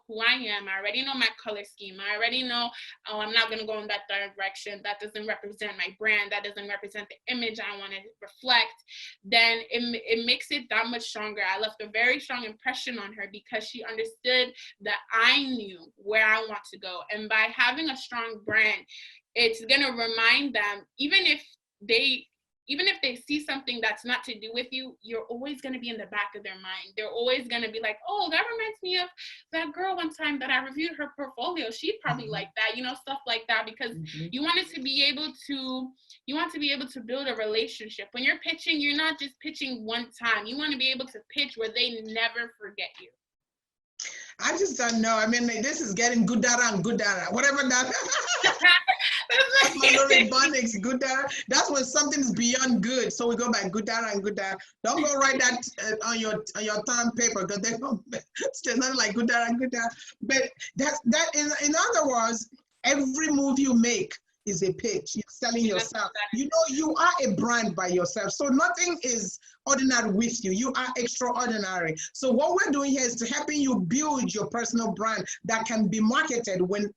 who I am. I already know my color scheme. I already know, oh, I'm not going to go in that direction. That doesn't represent my brand. That doesn't represent the image I want to reflect. Then it makes it that much stronger. I left a very strong impression on her because she understood that I knew where I want to go. And by having a strong brand, it's going to remind them, even if they see something that's not to do with you, you're always going to be in the back of their mind. They're always going to be like, oh, that reminds me of that girl one time that I reviewed her portfolio. She'd probably like that, stuff like that, because you want to be able to build a relationship. When you're pitching, you're not just pitching one time. You want to be able to pitch where they never forget you. I just don't know. I mean, this is getting good data and good data. Whatever that. That's my little phonics, good data. That's when something's beyond good. So we go by good data and good data. Don't go write that on your term paper, because they don't. It's not like good data and good data. But that is, in other words, every move you make is a pitch. You're selling yourself. You are a brand by yourself. So nothing is ordinary with you. You are extraordinary. So what we're doing here is to helping you build your personal brand that can be marketed whenever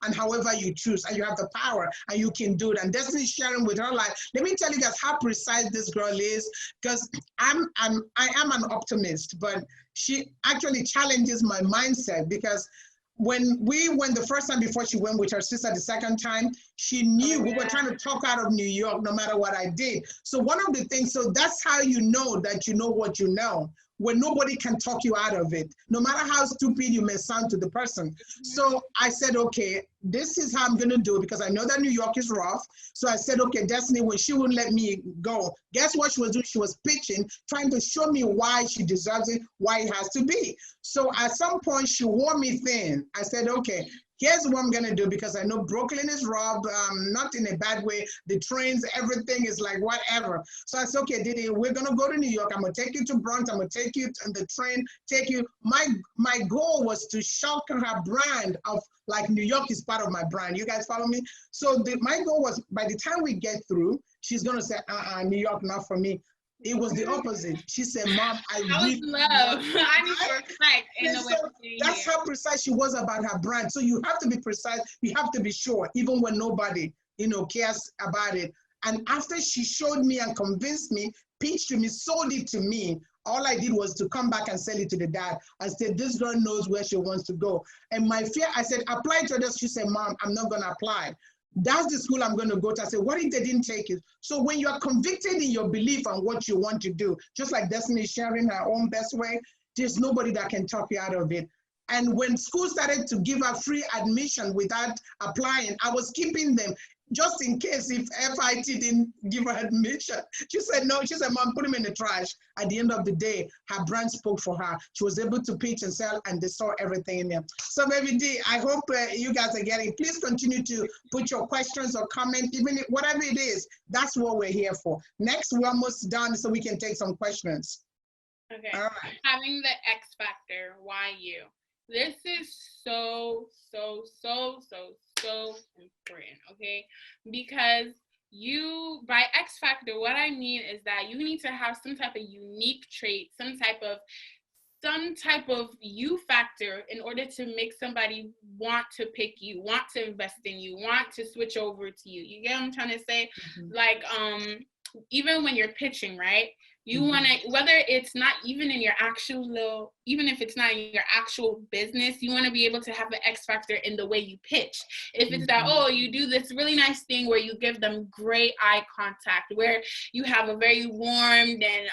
and however you choose, and you have the power and you can do it. And Destiny's sharing with her life. Let me tell you guys how precise this girl is, because I am an optimist, but she actually challenges my mindset, because when we went the first time, before she went with her sister the second time, she knew we were trying to talk out of New York no matter what I did. So one of the things, so that's how you know that you know what you know, when nobody can talk you out of it, no matter how stupid you may sound to the person. So I said, okay, this is how I'm going to do it, because I know that New York is rough. So I said, okay, Destiny, when she wouldn't let me go, guess what she was doing? She was pitching, trying to show me why she deserves it, why it has to be. So at some point, she wore me thin. I said, okay, here's what I'm going to do, because I know Brooklyn is rough, not in a bad way. The trains, everything is like whatever. So I said, okay, Didi, we're going to go to New York. I'm going to take you to Bronx. I'm going to take you on the train, take you. My goal was to shock her brand of, like, New York is part of my brand. You guys follow me? So my goal was, by the time we get through, she's going to say, New York, not for me. It was the opposite. She said, Mom, I really love. I need to reflect. That's how precise she was about her brand. So you have to be precise. You have to be sure, even when nobody, cares about it. And after she showed me and convinced me, pitched to me, sold it to me, all I did was to come back and sell it to the dad and say, this girl knows where she wants to go. And my fear, I said, apply to this. She said, Mom, I'm not going to apply. That's the school I'm going to go to. I say, what if they didn't take it? So when you are convicted in your belief on what you want to do, just like Destiny is sharing her own best way, there's nobody that can talk you out of it. And when school started to give her free admission without applying, I was keeping them just in case if FIT didn't give her admission. She said, no, she said, Mom, put him in the trash. At the end of the day, her brand spoke for her. She was able to pitch and sell, and they saw everything in there. So Baby D, I hope you guys are getting, please continue to put your questions or comments, even if, whatever it is, that's what we're here for. Next, we're almost done so we can take some questions. Okay, all right. Having the X factor, why you? This is so important, okay? Because you, by X factor, what I mean is that you need to have some type of unique trait, some type of you factor in order to make somebody want to pick you, want to invest in you, want to switch over to you. You get what I'm trying to say? Mm-hmm. Like, even when you're pitching, right? You want to, whether it's not even in your actual, even if it's not in your actual business, you want to be able to have the X factor in the way you pitch. If it's that, oh, you do this really nice thing where you give them great eye contact, where you have a very warm and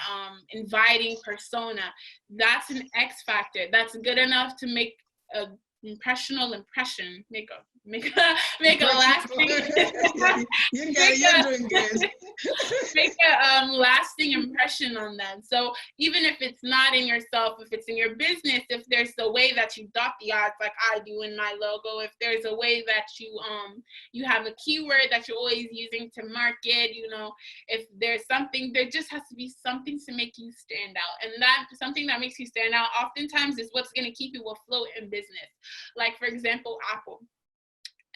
inviting persona, that's an X factor. That's good enough to make a impression, make a lasting you're doing good. Make a lasting impression on them. So even if it's not in yourself, if it's in your business, if there's a way that you dot the odds like I do in my logo, if there's a way that you have a keyword that you're always using to market, you know, if there's something, there just has to be something to make you stand out. And that something that makes you stand out oftentimes is what's going to keep you afloat in business. Like, for example, Apple.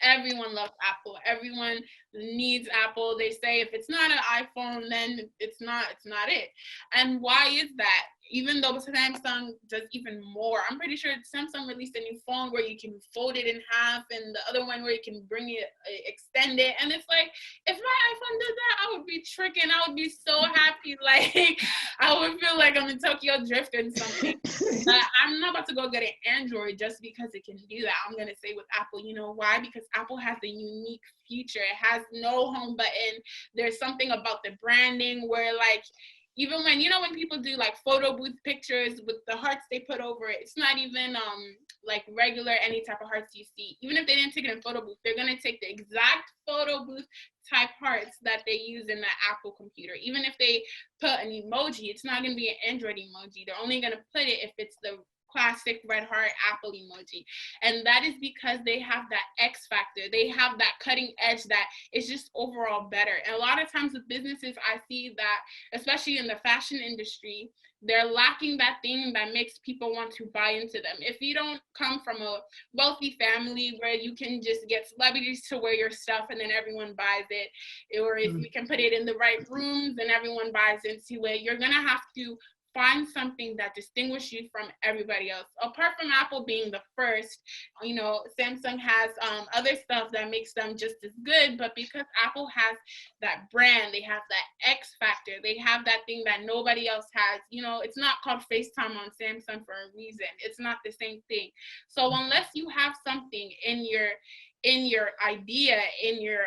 Everyone loves Apple. Everyone needs Apple. They say if it's not an iPhone, then it's not it. And why is that? Even though Samsung does even more. I'm pretty sure Samsung released a new phone where you can fold it in half, and the other one where you can bring it, extend it. And it's like, if my iPhone did that, I would be tricking. I would be so happy. Like, I would feel like I'm in Tokyo Drift or something. But I'm not about to go get an Android just because it can do that. I'm going to say with Apple, you know why? Because Apple has a unique feature. It has no home button. There's something about the branding where, like, even when, you know, when people do like photo booth pictures with the hearts they put over it, it's not even like regular any type of hearts you see. Even if they didn't take it in photo booth, they're going to take the exact photo booth type hearts that they use in the Apple computer. Even if they put an emoji, it's not going to be an Android emoji. They're only going to put it if it's the classic red heart Apple emoji. And that is because they have that X factor. They have that cutting edge that is just overall better. And a lot of times with businesses, I see that, especially in the fashion industry, they're lacking that thing that makes people want to buy into them. If you don't come from a wealthy family where you can just get celebrities to wear your stuff and then everyone buys it, or if you can put it in the right rooms and everyone buys into it, you're gonna have to find something that distinguishes you from everybody else. Apart from Apple being the first, you know, Samsung has other stuff that makes them just as good, but because Apple has that brand, they have that X factor, they have that thing that nobody else has. You know, it's not called FaceTime on Samsung for a reason. It's not the same thing. So unless you have something in your idea, in your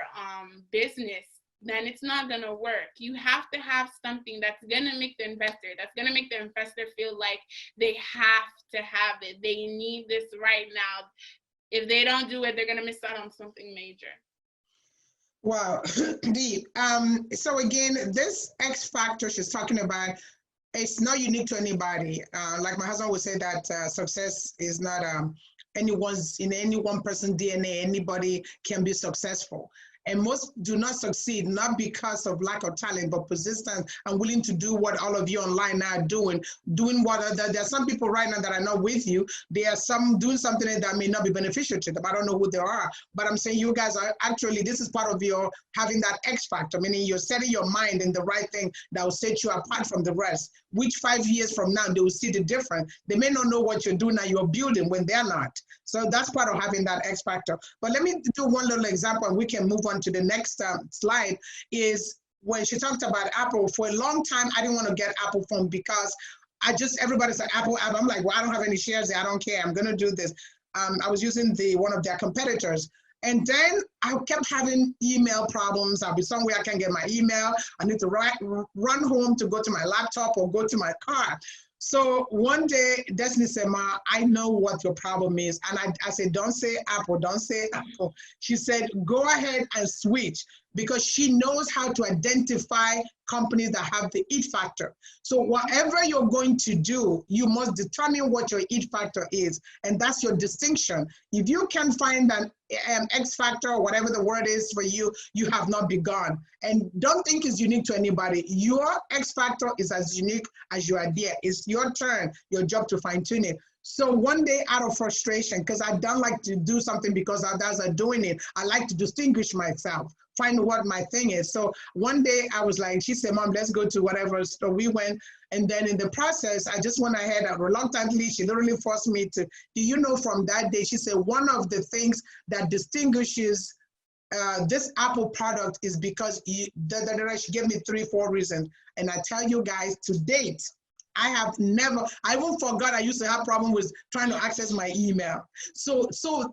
business, then it's not going to work. You have to have something that's going to make the investor feel like they have to have it. They need this right now. If they don't do it, they're going to miss out on something major. Wow, deep. So again, this X factor she's talking about, it's not unique to anybody. Like my husband would say that success is not in any one person's DNA. Anybody can be successful. And most do not succeed, not because of lack of talent, but persistence and willing to do what all of you online now are doing what there are some people right now that are not with you. There are some doing something that may not be beneficial to them. I don't know who they are, but I'm saying you guys are actually, this is part of your having that X factor, meaning you're setting your mind in the right thing that will set you apart from the rest, which 5 years from now, they will see the difference. They may not know what you're doing now, you're building when they're not. So that's part of having that X factor. But let me do one little example and we can move on to the next slide. Is when she talked about Apple. For a long time, I didn't want to get Apple phone because everybody said Apple. I'm like, well, I don't have any shares there. I don't care. I'm going to do this. I was using one of their competitors. And then I kept having email problems. I'll be somewhere I can't get my email. I need to run home to go to my laptop or go to my car. So one day, Destiny said, "Ma, I know what your problem is." And I said, "Don't say Apple, don't say Apple." She said, "Go ahead and switch," because she knows how to identify companies that have the it factor. So whatever you're going to do, you must determine what your it factor is. And that's your distinction. If you can find an X factor or whatever the word is for you, you have not begun. And don't think it's unique to anybody. Your X factor is as unique as your idea. It's your turn, your job to fine tune it. So one day, out of frustration, because I don't like to do something because others are doing it, I like to distinguish myself, find what my thing is. So one day I was like, she said, "Mom, let's go to whatever store." We went, and then in the process, I just went ahead and reluctantly, she literally forced me to, "Do you know from that day," she said, "one of the things that distinguishes this Apple product is because she gave me 3-4 reasons." And I tell you guys, to date, I have never, I even forgot I used to have problem with trying to access my email. So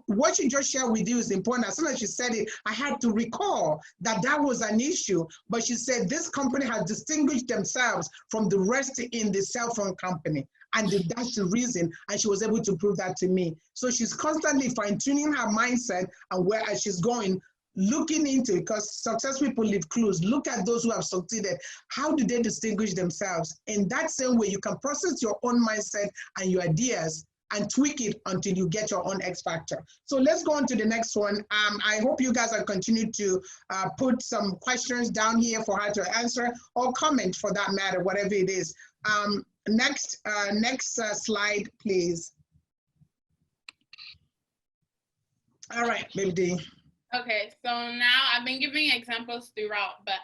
what she just shared with you is important. As soon as she said it, I had to recall that that was an issue. But she said this company has distinguished themselves from the rest in the cell phone company. And that's the reason. And she was able to prove that to me. So she's constantly fine-tuning her mindset and where she's going, looking into it, because success people leave clues. Look at those who have succeeded. How do they distinguish themselves? In that same way, you can process your own mindset and your ideas and tweak it until you get your own X factor. So let's go on to the next one. I hope you guys have continued to put some questions down here for her to answer, or comment for that matter, whatever it is. Next slide, please. All right, Baby D. Okay, so now I've been giving examples throughout, but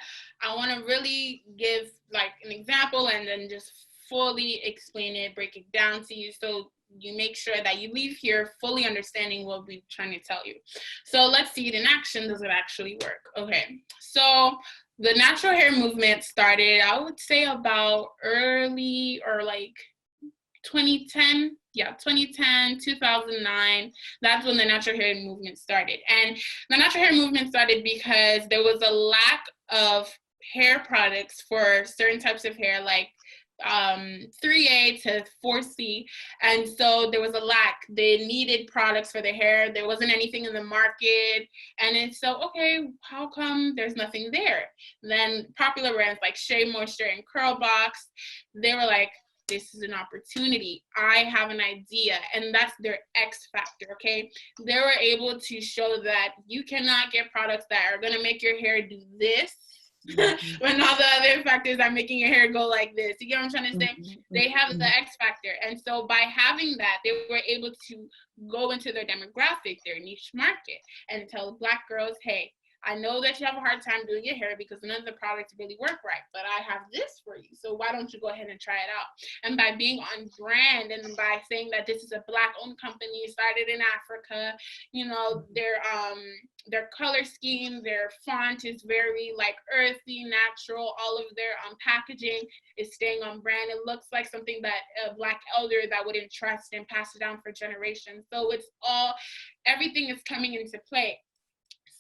I want to really give like an example and then just fully explain it, break it down to you, so you make sure that you leave here fully understanding what we're trying to tell you. So let's see it in action. Does it actually work? Okay, so the natural hair movement started, I would say, about early or like 2010. Yeah, 2010, 2009, that's when the natural hair movement started. And the natural hair movement started because there was a lack of hair products for certain types of hair, like 3A to 4C. And so there was a lack. They needed products for their hair. There wasn't anything in the market. And it's so, okay, how come there's nothing there? Then popular brands like Shea Moisture and Curl Box, they were like, this is an opportunity. I have an idea. And that's their X factor, okay? They were able to show that you cannot get products that are going to make your hair do this when all the other factors are making your hair go like this. You get what I'm trying to say? They have the X factor. And so by having that, they were able to go into their demographic, their niche market, and tell Black girls, hey, I know that you have a hard time doing your hair because none of the products really work right, but I have this for you. So why don't you go ahead and try it out? And by being on brand and by saying that this is a Black-owned company, started in Africa, you know, their color scheme, their font is very like earthy, natural. All of their packaging is staying on brand. It looks like something that a Black elder that would entrust and pass it down for generations. So it's all, everything is coming into play.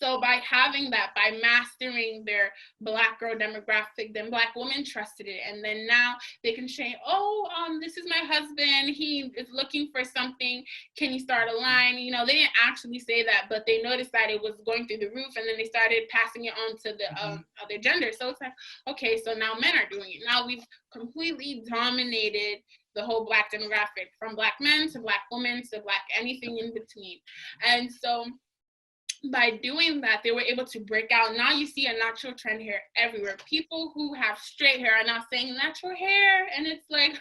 So by having that, by mastering their Black girl demographic, then Black women trusted it. And then now they can say, oh, this is my husband. He is looking for something. Can you start a line? You know, they didn't actually say that, but they noticed that it was going through the roof, and then they started passing it on to the other gender. So it's like, okay, so now men are doing it. Now we've completely dominated the whole Black demographic, from Black men to Black women to Black anything in between. And so by doing that, they were able to break out. Now you see a natural trend hair everywhere. People who have straight hair are now saying natural hair, and it's like,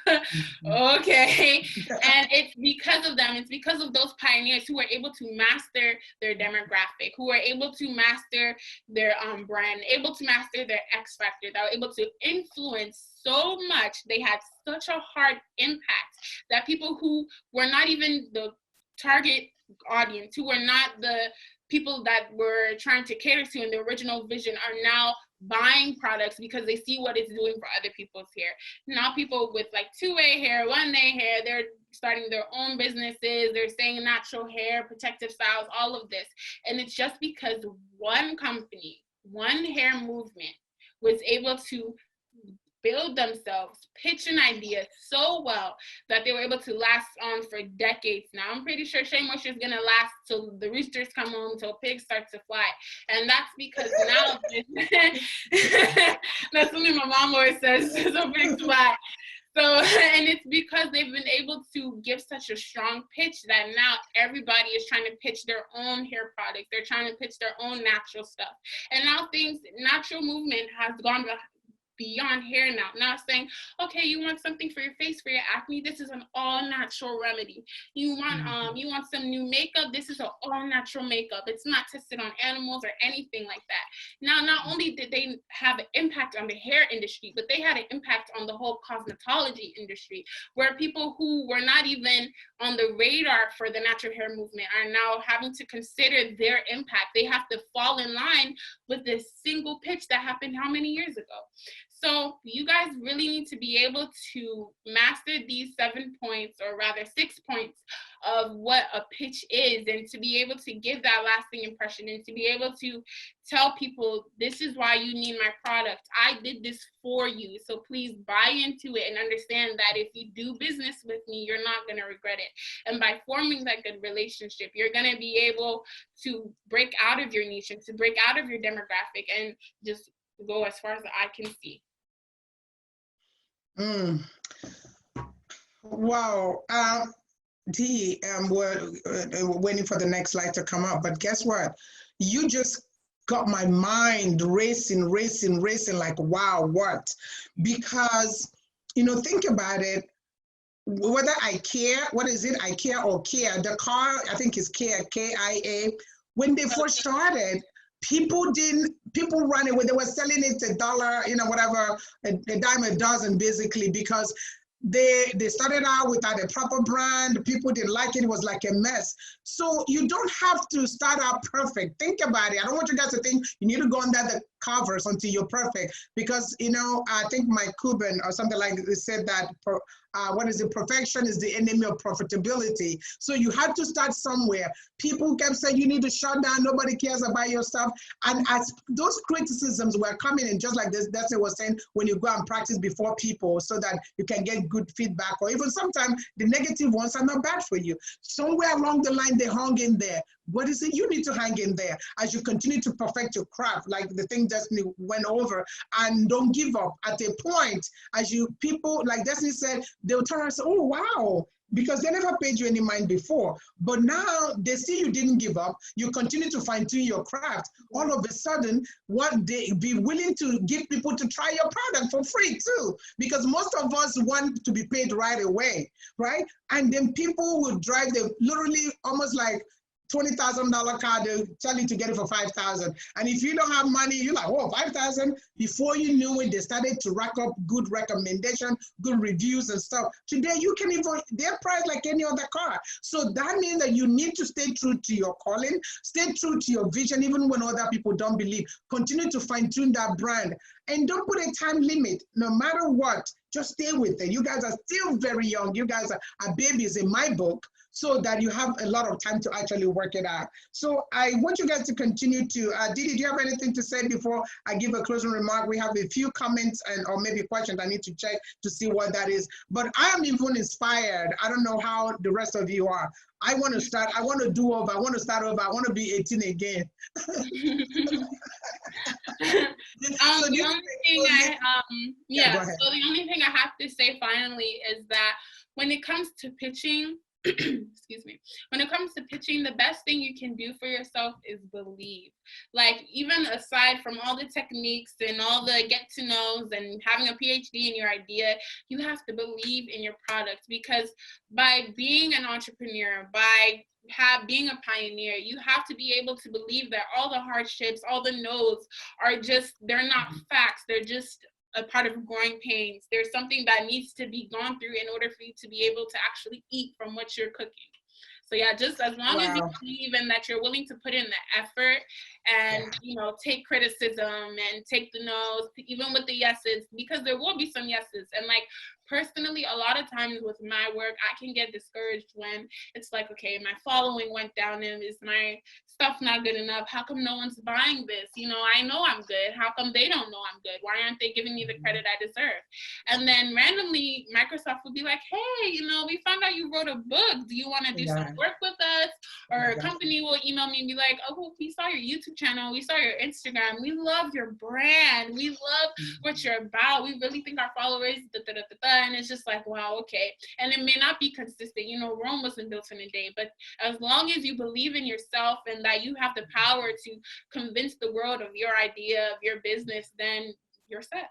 okay. And it's because of them. It's because of those pioneers who were able to master their demographic, who were able to master their brand, able to master their X factor, that were able to influence so much. They had such a hard impact that people who were not even the target audience, who were not the people that were trying to cater to in the original vision are now buying products because they see what it's doing for other people's hair. Now people with like 2A hair, 1A hair, they're starting their own businesses, they're saying natural hair, protective styles, all of this. And it's just because one company, one hair movement was able to build themselves, pitch an idea so well that they were able to last on for decades now. I'm pretty sure Shea Moisture is going to last till the roosters come home, till pigs start to fly. And that's because now, that's something my mom always says, so pigs fly. So, and it's because they've been able to give such a strong pitch that now everybody is trying to pitch their own hair products. They're trying to pitch their own natural stuff. And now natural movement has gone beyond hair now. Now saying, okay, you want something for your face, for your acne, this is an all-natural remedy. You want some new makeup, this is an all-natural makeup. It's not tested on animals or anything like that. Now, not only did they have an impact on the hair industry, but they had an impact on the whole cosmetology industry, where people who were not even on the radar for the natural hair movement are now having to consider their impact. They have to fall in line with this single pitch that happened how many years ago? So you guys really need to be able to master these 7 points, or rather 6 points, of what a pitch is, and to be able to give that lasting impression, and to be able to tell people, this is why you need my product. I did this for you. So please buy into it and understand that if you do business with me, you're not going to regret it. And by forming that good relationship, you're going to be able to break out of your niche and to break out of your demographic and just go as far as the eye can see. Wow. Dee, we're waiting for the next slide to come up, but guess what? You just got my mind racing, like, wow, what? Because, think about it, whether IKEA, what is it, IKEA or Kia, the car, I think it's Kia, K-I-A, when they first started, people ran away. They were selling it $1, whatever, a dime a dozen, basically, because they started out without a proper brand. People didn't like it. It was like a mess. So you don't have to start out perfect. Think about it. I don't want you guys to think you need to go under the covers until you're perfect, because I think Mike Cuban or something like this said that perfection is the enemy of profitability. So you had to start somewhere. People kept saying you need to shut down, nobody cares about your stuff. And as those criticisms were coming in, just like this Destiny was saying, when you go and practice before people so that you can get good feedback, or even sometimes the negative ones are not bad for you. Somewhere along the line they hung in there. What is it you need to hang in there as you continue to perfect your craft, like the thing Destiny went over, and don't give up. At a point, as people, like Destiny said, they'll turn and say, oh, wow, because they never paid you any mind before. But now they see you didn't give up. You continue to fine tune your craft. All of a sudden, what they be willing to give people to try your product for free too, because most of us want to be paid right away, right? And then people will drive them literally almost like $20,000 car, they'll tell you to get it for $5,000. And if you don't have money, you're like, oh, $5,000. Before you knew it, they started to rack up good recommendation, good reviews and stuff. Today, you can even, they're priced like any other car. So that means that you need to stay true to your calling, stay true to your vision, even when other people don't believe. Continue to fine tune that brand. And don't put a time limit, no matter what, just stay with it. You guys are still very young. You guys are babies in my book, so that you have a lot of time to actually work it out. So I want you guys to continue to, Didi, do you have anything to say before I give a closing remark? We have a few comments or maybe questions I need to check to see what that is. But I am even inspired. I don't know how the rest of you are. I want to start, I want to do over, I want to start over, I want to be 18 again. The only thing I have to say finally is that when it comes to pitching, excuse me, when it comes to pitching, the best thing you can do for yourself is believe. Like, even aside from all the techniques and all the get-to-knows and having a PhD in your idea, you have to believe in your product, because by being an entrepreneur, by being a pioneer, you have to be able to believe that all the hardships, all the no's are just, they're not facts, they're just a part of growing pains. There's something that needs to be gone through in order for you to be able to actually eat from what you're cooking. So yeah, just as long as you Wow. believe and that you're willing to put in the effort and, you know, take criticism and take the no's, even with the yeses, because there will be some yeses. And like, personally, a lot of times with my work, I can get discouraged when it's like, okay, my following went down and is my stuff not good enough? How come no one's buying this? You know, I know I'm good. How come they don't know I'm good? Why aren't they giving me the credit I deserve? And then randomly, Microsoft will be like, hey, you know, we found out you wrote a book. Do you want to do some work with us? Or a company will email me and be like, oh, we saw your YouTube channel. We saw your Instagram. We love your brand. We love what you're about. We really think our followers, and it's just like, wow, okay. And it may not be consistent. You know, Rome wasn't built in a day, but as long as you believe in yourself and that you have the power to convince the world of your idea, of your business, then you're set.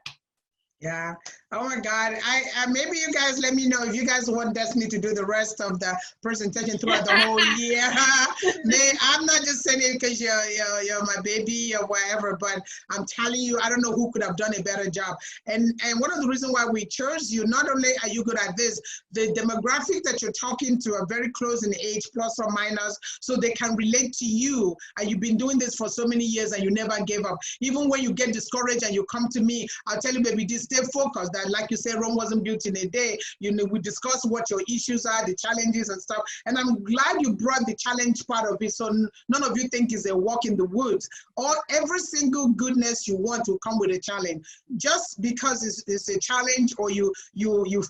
Yeah. Oh my God. I maybe you guys let me know if you guys want Destiny to do the rest of the presentation throughout the whole year. I'm not just saying it because you're my baby or whatever, but I'm telling you, I don't know who could have done a better job. And one of the reasons why we chose you, not only are you good at this, the demographic that you're talking to are very close in age, plus or minus, so they can relate to you. And you've been doing this for so many years and you never gave up. Even when you get discouraged and you come to me, I'll tell you, baby, just stay focused. That, like you said, Rome wasn't built in a day. You know, we discuss what your issues are, the challenges and stuff. And I'm glad you brought the challenge part of it, so none of you think it's a walk in the woods. Every single goodness you want will come with a challenge. Just because it's a challenge, or you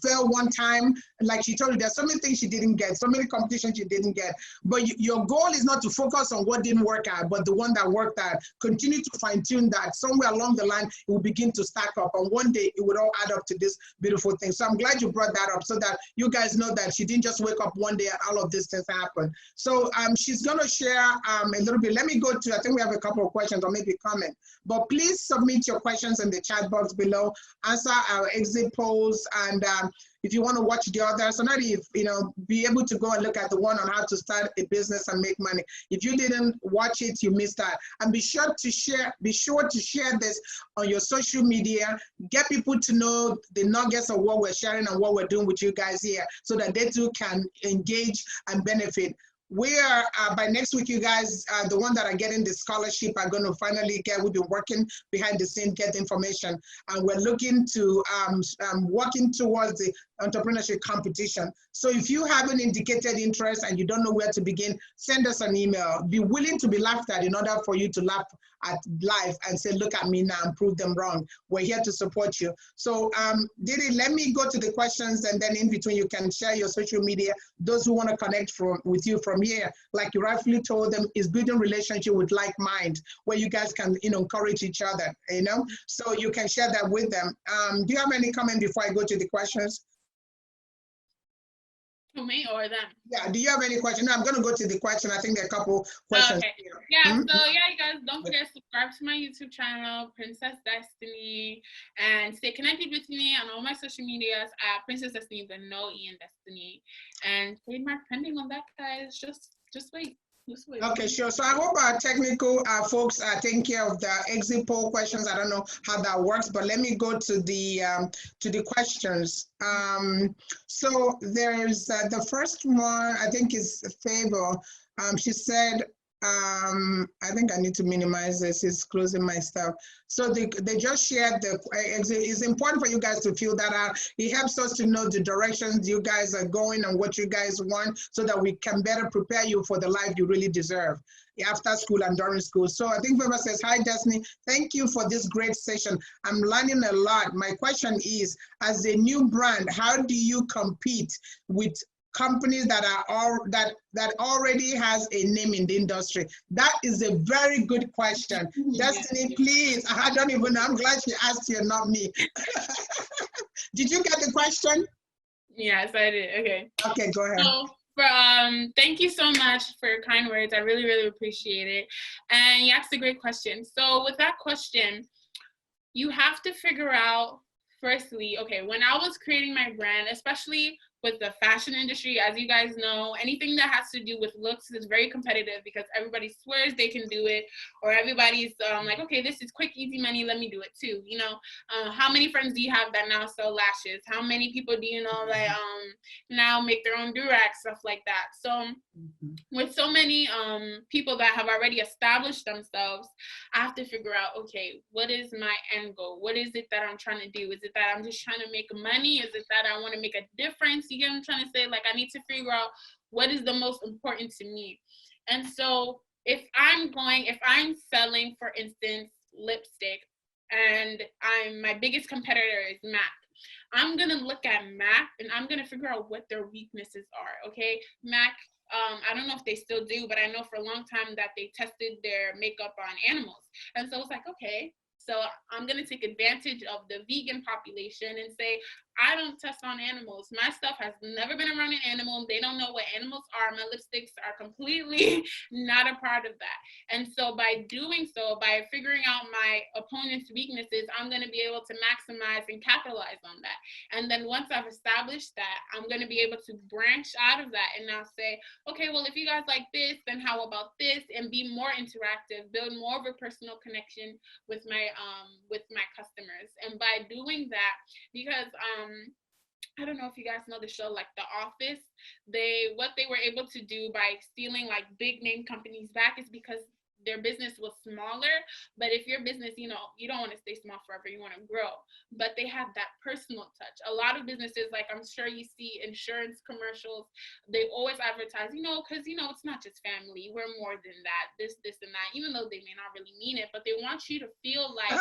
fail one time, like she told you, there's so many things she didn't get, so many competitions she didn't get. But your goal is not to focus on what didn't work out, but the one that worked out. Continue to fine tune that. Somewhere along the line, it will begin to stack up, and one day it would all add up to this beautiful thing. So I'm glad you brought that up, so that you guys know that she didn't just wake up one day and all of these things happen. So she's going to share a little bit. Let me go to, I think we have a couple of questions or maybe comment, but please submit your questions in the chat box below, answer our exit polls, and if you want to watch the others, so not if, you know, be able to go and look at the one on how to start a business and make money. If you didn't watch it, you missed out. And be sure to share this on your social media. Get people to know the nuggets of what we're sharing and what we're doing with you guys here, so that they too can engage and benefit. We are, by next week, you guys, the one that are getting the scholarship are going to finally get, we've been working behind the scenes, get the information, and we're looking to, working towards the entrepreneurship competition. So if you haven't indicated interest and you don't know where to begin, send us an email. Be willing to be laughed at in order for you to laugh at life and say, look at me now and prove them wrong. We're here to support you. So Didi, let me go to the questions, and then in between you can share your social media. Those who want to connect with you from here, like you rightfully told them, is building relationship with like mind, where you guys can, you know, encourage each other, you know, so you can share that with them. Do you have any comment before I go to the questions? To me or them? Yeah, do you have any question? No, I'm going to go to the question. I think there are a couple questions. Okay. Yeah, so yeah, you guys, don't forget to subscribe to my YouTube channel, Princess Destiny, and stay connected with me on all my social medias at Princess Destiny, but no E in Destiny. And trademark pending on that, guys. Just wait. Okay, sure. So I hope our technical folks are taking care of the exit poll questions. I don't know how that works, but let me go to the questions. So there's the first one, I think, is Favor. She said, I think I need to minimize this. It's closing my stuff. So they just shared the exit. It's important for you guys to fill that out. It helps us to know the directions you guys are going and what you guys want, so that we can better prepare you for the life you really deserve after school and during school. So I think Favor says, hi, Destiny. Thank you for this great session. I'm learning a lot. My question is, as a new brand, how do you compete with companies that are that already has a name in the industry? That is a very good question. Destiny, please. I don't even know. I'm glad she asked you, not me. Did you get the question? Yes, I did. Okay. Okay, go ahead. So, thank you so much for your kind words. I really, really appreciate it. And you asked a great question. So with that question, you have to figure out, firstly, okay, when I was creating my brand, especially with the fashion industry. As you guys know, anything that has to do with looks is very competitive because everybody swears they can do it, or everybody's like, okay, this is quick, easy money, let me do it too. You know, how many friends do you have that now sell lashes? How many people do you know that now make their own durag, stuff like that? So with so many people that have already established themselves, I have to figure out, okay, what is my end goal? What is it that I'm trying to do? Is it that I'm just trying to make money? Is it that I want to make a difference? You get what I'm trying to say? Like, I need to figure out what is the most important to me. And so if I'm selling, for instance, lipstick, and my biggest competitor is MAC, I'm going to look at MAC and I'm going to figure out what their weaknesses are, okay? MAC, I don't know if they still do, but I know for a long time that they tested their makeup on animals. And so it's like, okay, so I'm going to take advantage of the vegan population and say, I don't test on animals. My stuff has never been around an animal. They don't know what animals are. My lipsticks are completely not a part of that. And so by doing so, by figuring out my opponent's weaknesses, I'm going to be able to maximize and capitalize on that. And then once I've established that, I'm going to be able to branch out of that and now say, okay, well, if you guys like this, then how about this? And be more interactive, build more of a personal connection with my customers. And by doing that, because I don't know if you guys know the show like The Office, what they were able to do by stealing like big name companies back is because their business was smaller. But if your business, you know, you don't want to stay small forever, you want to grow, but they have that personal touch. A lot of businesses, like I'm sure you see insurance commercials, they always advertise, you know, because, you know, it's not just family, we're more than that, this and that, even though they may not really mean it, but they want you to feel like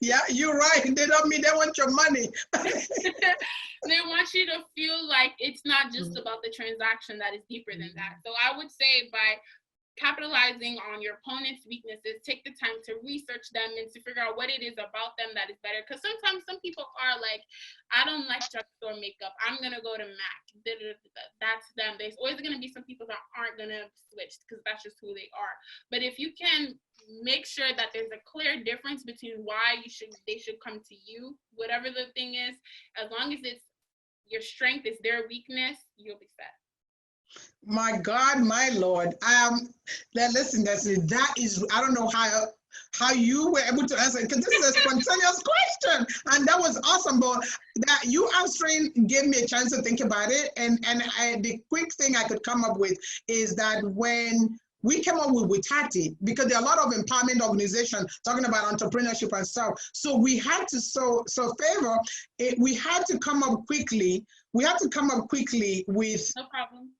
yeah, you're right. They don't mean they want your money. They want you to feel like it's not just about the transaction, that is deeper than that. So I would say by capitalizing on your opponent's weaknesses, take the time to research them and to figure out what it is about them that is better. Because sometimes some people are like, I don't like drugstore makeup, I'm going to go to MAC. That's them. There's always going to be some people that aren't going to switch because that's just who they are. But if you can make sure that there's a clear difference between why they should come to you, whatever the thing is, as long as it's your strength is their weakness, you'll be set. My God, my Lord. Listen, that is, I don't know how you were able to answer it, because this is a spontaneous question, and that was awesome. But that you answering gave me a chance to think about it, and the quick thing I could come up with is that when we came up with WETATi, because there are a lot of empowerment organizations talking about entrepreneurship and stuff. So we had to we had to come up quickly. We had to come up quickly with. No problem.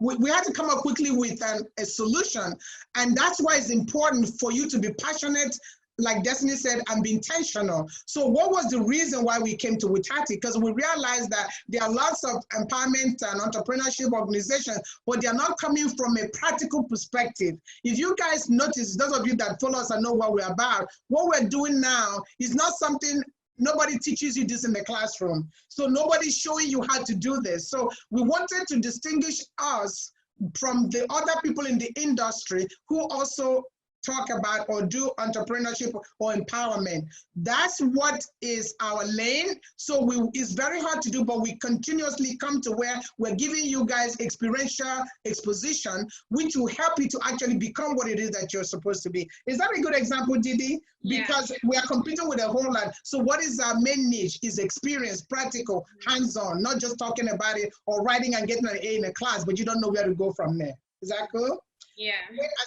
We had to come up quickly with a solution. And that's why it's important for you to be passionate, like Destiny said, and be intentional. So what was the reason why we came to WETATi? Because we realized that there are lots of empowerment and entrepreneurship organizations, but they're not coming from a practical perspective. If you guys notice, those of you that follow us and know what we're about, what we're doing now is not something. Nobody teaches you this in the classroom. So nobody's showing you how to do this. So we wanted to distinguish us from the other people in the industry who also talk about or do entrepreneurship or empowerment. That's what is our lane. So it's very hard to do, but we continuously come to where we're giving you guys experiential exposition, which will help you to actually become what it is that you're supposed to be. Is that a good example, Didi? Because we are competing with a whole lot. So what is our main niche is experience, practical, hands-on, not just talking about it or writing and getting an A in a class, but you don't know where to go from there. Is that cool? Yeah.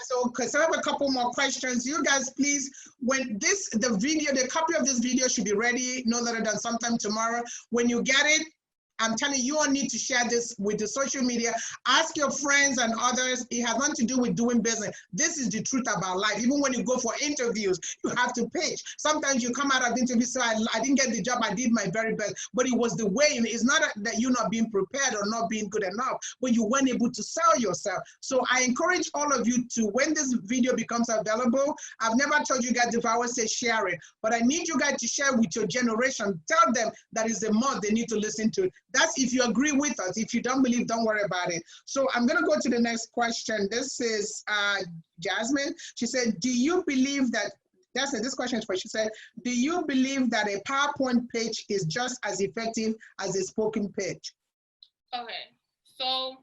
So, because I have a couple more questions. You guys, please, when the copy of this video should be ready no later than sometime tomorrow. When you get it, I'm telling you, you all need to share this with the social media. Ask your friends and others. It has nothing to do with doing business. This is the truth about life. Even when you go for interviews, you have to pitch. Sometimes you come out of the interview, so I didn't get the job, I did my very best. But it was the way. It's not that you're not being prepared or not being good enough, but you weren't able to sell yourself. So I encourage all of you to, when this video becomes available, I've never told you guys if I would say share it, but I need you guys to share with your generation. Tell them that is the month they need to listen to it. That's if you agree with us. If you don't believe, don't worry about it. So I'm going to go to the next question. This is Jasmine. She said, do you believe that That's it. This question is for you. She said, do you believe that a PowerPoint pitch is just as effective as a spoken pitch? Okay, so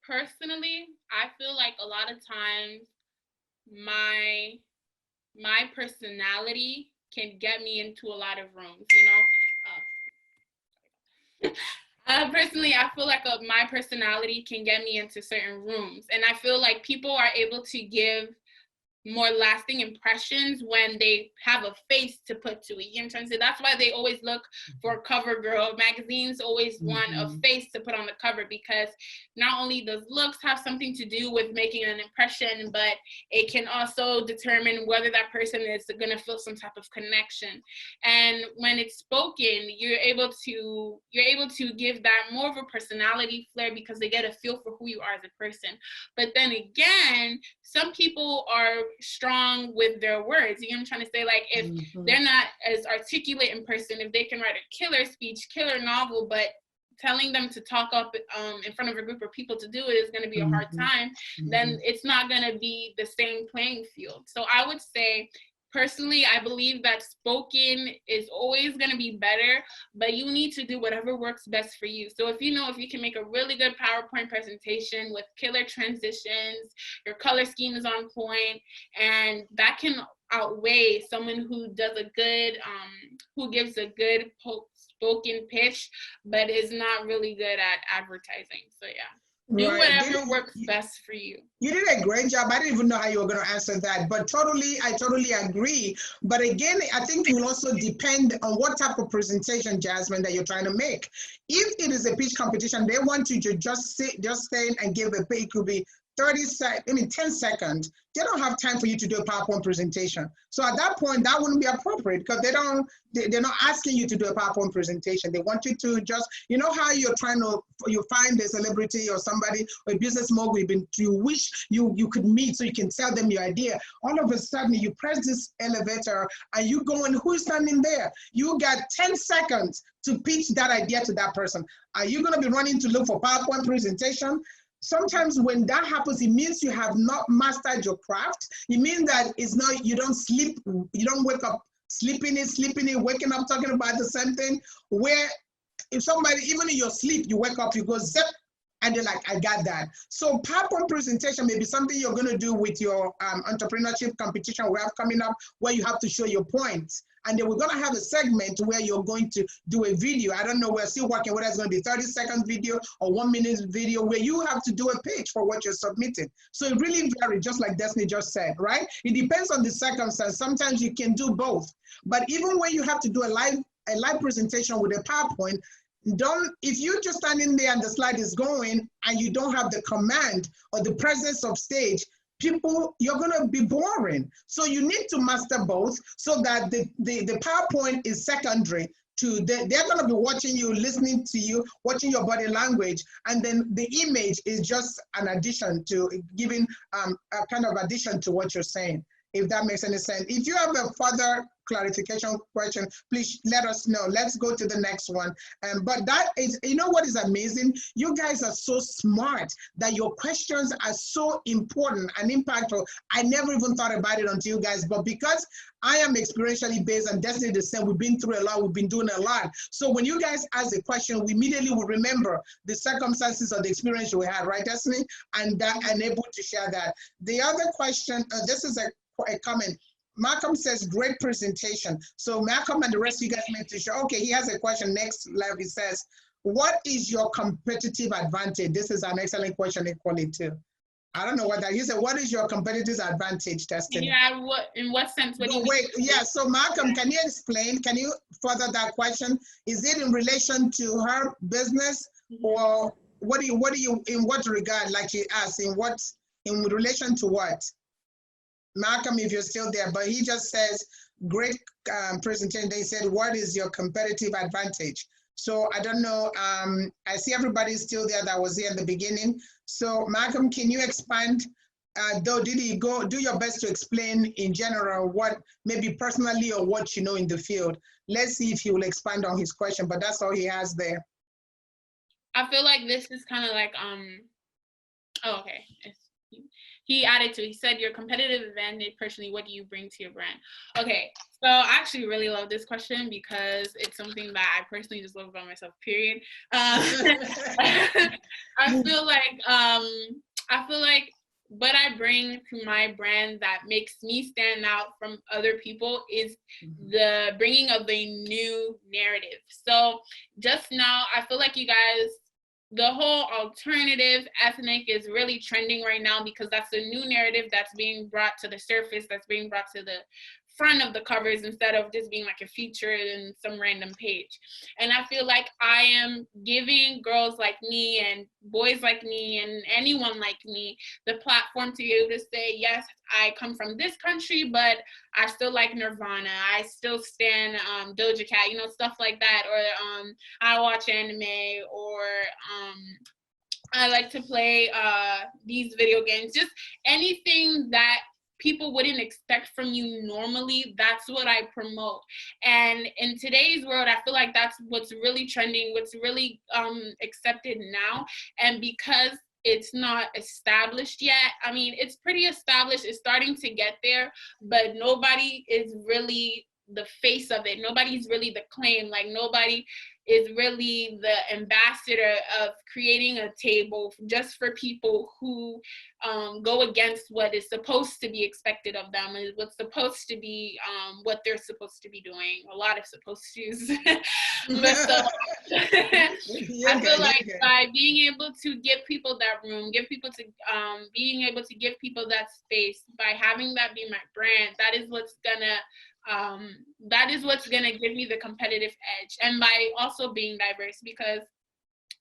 personally, I feel like a lot of times my personality can get me into a lot of rooms, you know. Personally, I feel like my personality can get me into certain rooms, and I feel like people are able to give more lasting impressions when they have a face to put to it. You know what I'm trying to say? That's why they always look for cover girl magazines, always want a face to put on the cover, because not only does looks have something to do with making an impression, but it can also determine whether that person is going to feel some type of connection. And when it's spoken, you're able to give that more of a personality flair, because they get a feel for who you are as a person. But then again, some people are strong with their words. You know what I'm trying to say? Like, if they're not as articulate in person, if they can write a killer speech, killer novel, but telling them to talk up in front of a group of people to do it is going to be a hard time, then it's not going to be the same playing field. So I would say, personally, I believe that spoken is always going to be better, but you need to do whatever works best for you. So if you can make a really good PowerPoint presentation with killer transitions, your color scheme is on point, and that can outweigh someone who does a good, who gives a good spoken pitch, but is not really good at advertising. So yeah. Do whatever works best for you. You did a great job. I didn't even know how you were going to answer that, but I totally agree. But again, I think it will also depend on what type of presentation, Jasmine, that you're trying to make. If it is a pitch competition, they want you to just stay and give a pitch. It could be 10 seconds. They don't have time for you to do a PowerPoint presentation. So at that point, that wouldn't be appropriate, because they're not asking you to do a PowerPoint presentation. They want you to just, you know how you find a celebrity or somebody or a business mogul you wish you could meet so you can tell them your idea. All of a sudden you press this elevator and you go, and who's standing there? You got 10 seconds to pitch that idea to that person. Are you going to be running to look for PowerPoint presentation? Sometimes when that happens, it means you have not mastered your craft. It means that you don't sleep, you don't wake up sleeping in, waking up talking about the same thing. Where if somebody, even in your sleep, you wake up, you go zip, and they're like, I got that. So PowerPoint presentation may be something you're going to do with your entrepreneurship competition we have coming up, where you have to show your points. And then we're going to have a segment where you're going to do a video. I don't know, we're still working whether it's going to be 30-second video or 1-minute video, where you have to do a pitch for what you're submitting. So it really varies, just like Destiny just said, right? It depends on the circumstance. Sometimes you can do both. But even when you have to do a live presentation with a PowerPoint, if you're just standing there and the slide is going and you don't have the command or the presence of stage, you're going to be boring. So you need to master both, so that the PowerPoint is secondary to they're going to be watching you, listening to you, watching your body language, and then the image is just an addition to giving a kind of addition to what you're saying, if that makes any sense. If you have a further clarification question, please let us know. Let's go to the next one. But that is, you know what is amazing? You guys are so smart that your questions are so important and impactful. I never even thought about it until you guys, but because I am experientially based and Destiny the same, we've been through a lot, we've been doing a lot. So when you guys ask a question, we immediately will remember the circumstances or the experience we had, right, Destiny? And able to share that. The other question, this is a comment. Malcolm says, great presentation. So Malcolm and the rest of you guys make to show. Okay, he has a question next live. He says, what is your competitive advantage? This is an excellent question equally too. I don't know what that, he said, what is your competitive advantage, Destiny? Yeah, in what sense? What do you wait, yeah, so Malcolm, can you explain, can you further that question? Is it in relation to her business, or what do you, in what regard, like she asked, in relation to what? Malcolm, if you're still there, but he just says, great presentation. They said, what is your competitive advantage? So I don't know, I see everybody's still there that was here in the beginning. So Malcolm, can you expand? Though, did he do your best to explain in general what, maybe personally or what you know in the field? Let's see if he will expand on his question, but that's all he has there. I feel like this is kind of like, oh, okay. he added to it, he said, your competitive advantage personally, what do you bring to your brand? Okay, so I actually really love this question because it's something that I personally just love about myself, period. I feel like what I bring to my brand that makes me stand out from other people is the bringing of a new narrative. So just now, I feel like you guys, the whole alternative ethnic is really trending right now because that's a new narrative that's being brought to the surface, that's being brought to the front of the covers instead of just being like a feature in some random page. And I feel like I am giving girls like me and boys like me and anyone like me the platform to be able to say, yes, I come from this country, but I still like Nirvana. I still stan Doja Cat, you know, stuff like that. Or I watch anime, or I like to play these video games. Just anything that people wouldn't expect from you normally, that's what I promote. And in today's world, I feel like that's what's really trending, what's really accepted now. And because it's not established yet, I mean, it's pretty established, it's starting to get there, but nobody is really the face of it. Nobody's really the claim. Like, nobody is really the ambassador of creating a table just for people who go against what is supposed to be expected of them, and what's supposed to be what they're supposed to be doing. A lot of supposed to's. But so I feel like by being able to give people that room, being able to give people that space, by having that be my brand, that is what's gonna give me the competitive edge. And by also being diverse, because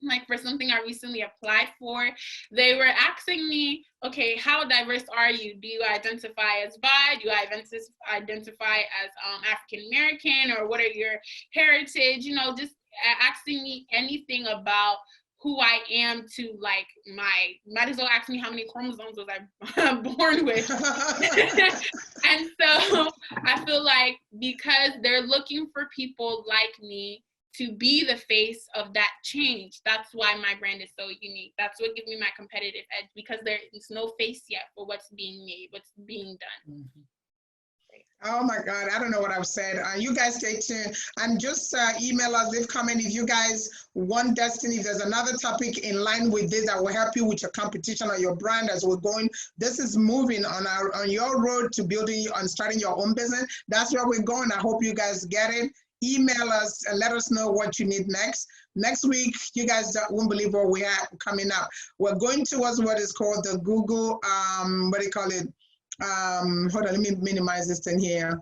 like for something I recently applied for, they were asking me, okay, how diverse are you? Do you identify as bi? Do you identify as African American? Or what are your heritage? You know, just asking me anything about who I am, to like might as well ask me how many chromosomes was I born with. And so I feel like because they're looking for people like me to be the face of that change, that's why my brand is so unique. That's what gives me my competitive edge, because there is no face yet for what's being made, what's being done. Mm-hmm. Oh my God, I don't know what I've said. You guys stay tuned and just email us if comment if you guys want Destiny. If there's another topic in line with this that will help you with your competition or your brand as we're going. This is moving on your road to building and starting your own business. That's where we're going. I hope you guys get it. Email us and let us know what you need next. Next week, you guys won't believe what we have coming up. We're going towards what is called the Google, what do you call it? Hold on, let me minimize this thing here.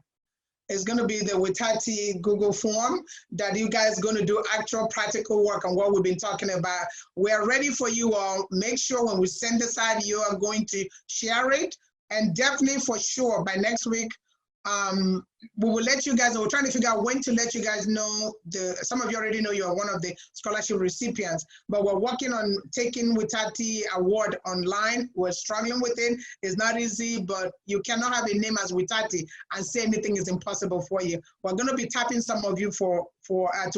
It's going to be the WETATi Google form that you guys are going to do actual practical work on what we've been talking about. We're ready for you all. Make sure when we send this out, you are going to share it. And definitely for sure by next week, we will let you guys, we're trying to figure out when to let you guys know. Some of you already know you're one of the scholarship recipients, but we're working on taking WETATi award online. We're struggling with it. It's not easy, but you cannot have a name as WETATi and say anything is impossible for you. We're going to be tapping some of you to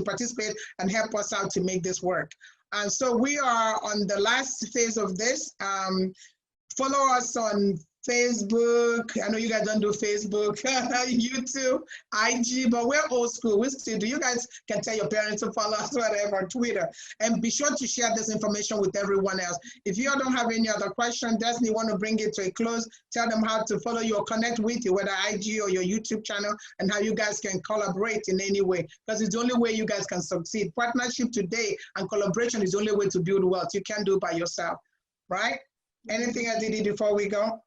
participate and help us out to make this work. And so we are on the last phase of this. Follow us on Facebook. I know you guys don't do Facebook, YouTube, IG, but we're old school. We still do. You guys can tell your parents to follow us, whatever, Twitter. And be sure to share this information with everyone else. If you don't have any other question, Destiny want to bring it to a close, tell them how to follow you or connect with you, whether IG or your YouTube channel, and how you guys can collaborate in any way, because it's the only way you guys can succeed. Partnership today and collaboration is the only way to build wealth. You can't do it by yourself, right? Anything else, Didi, before we go?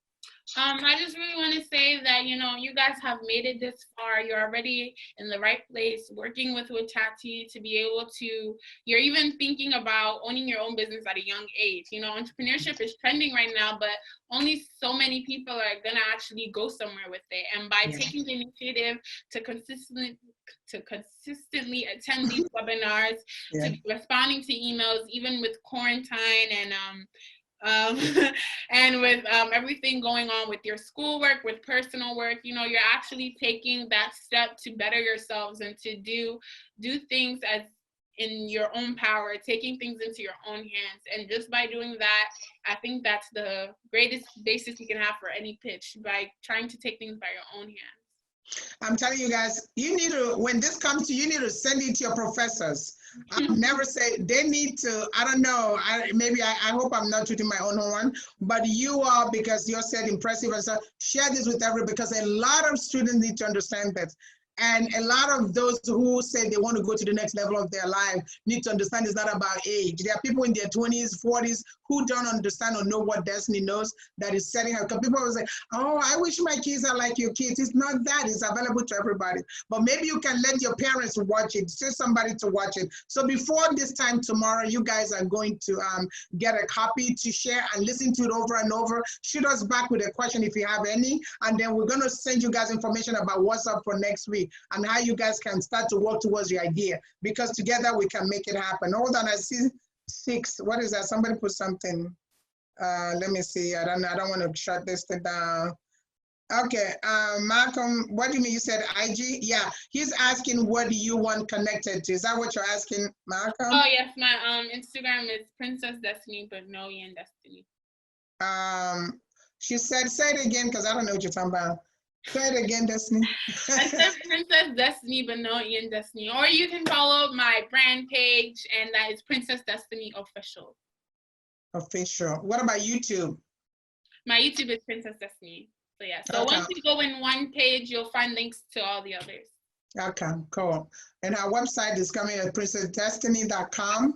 I just really want to say that, you know, you guys have made it this far. You're already in the right place, working with WETATi to be able to, you're even thinking about owning your own business at a young age. You know, entrepreneurship is trending right now, but only so many people are going to actually go somewhere with it. And by taking the initiative to consistently attend these webinars, to responding to emails, even with quarantine and and with everything going on with your schoolwork, with personal work, you know, you're actually taking that step to better yourselves and to do things as in your own power, taking things into your own hands. And just by doing that, I think that's the greatest basis you can have for any pitch, by trying to take things by your own hands. I'm telling you guys, you need to, when this comes to you, you need to send it to your professors. I never say they need to, I don't know, I hope I'm not treating my own one, but you are, because you're said impressive and so share this with everyone, because a lot of students need to understand that. And a lot of those who say they want to go to the next level of their life need to understand it's not about age. There are people in their 20s, 40s who don't understand or know what Destiny knows that is setting her. Because people will say, oh, I wish my kids are like your kids. It's not that. It's available to everybody. But maybe you can let your parents watch it, send somebody to watch it. So before this time tomorrow, you guys are going to get a copy to share and listen to it over and over. Shoot us back with a question if you have any. And then we're going to send you guys information about what's up for next week and how you guys can start to work towards your idea, because together we can make it happen. Hold on, I see 6. What is that? Somebody put something. Let me see. I don't want to shut this thing down. Okay, Malcolm, what do you mean? You said IG? Yeah, he's asking what do you want connected to? Is that what you're asking, Malcolm? Oh yes, my Instagram is Princess Destiny, but no Yin Destiny. She said, say it again, because I don't know what you're talking about. Say it again, Destiny. I said Princess Destiny, but no Yin Destiny. Or you can follow my brand page, and that is Princess Destiny Official. Official. What about YouTube? My YouTube is Princess Destiny. So yeah, so Okay. once you go in one page, you'll find links to all the others. Okay, cool. And her website is coming at princessdestiny.com.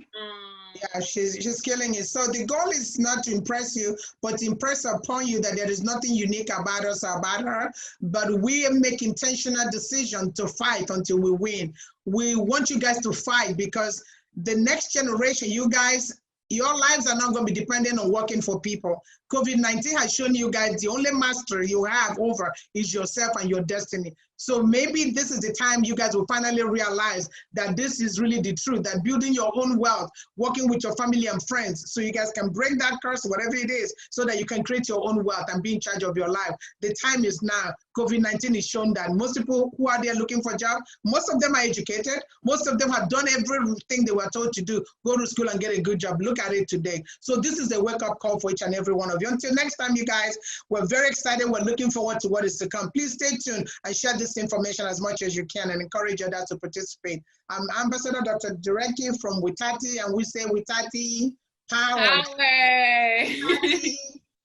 Yeah, she's killing it. So the goal is not to impress you, but to impress upon you that there is nothing unique about us or about her, but we make intentional decision to fight until we win. We want you guys to fight, because the next generation, you guys, your lives are not going to be dependent on working for people. COVID-19 has shown you guys the only master you have over is yourself and your destiny. So maybe this is the time you guys will finally realize that this is really the truth, that building your own wealth, working with your family and friends, so you guys can break that curse, whatever it is, so that you can create your own wealth and be in charge of your life. The time is now. COVID-19 has shown that most people who are there looking for a job, most of them are educated. Most of them have done everything they were told to do, go to school and get a good job. Look at it today. So this is a wake-up call for each and every one of you. Until next time, you guys, we're very excited. We're looking forward to what is to come. Please stay tuned and share this information as much as you can and encourage others to participate. I'm Ambassador Dr. Dureke from WETATi, and we say WETATi power.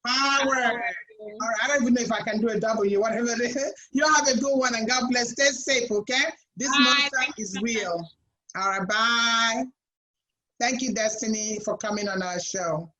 Power. All right, I don't even know if I can do a W, whatever it is. You have a good one, and God bless. Stay safe, okay? This monster is real. All right, bye. Thank you, Destiny, for coming on our show.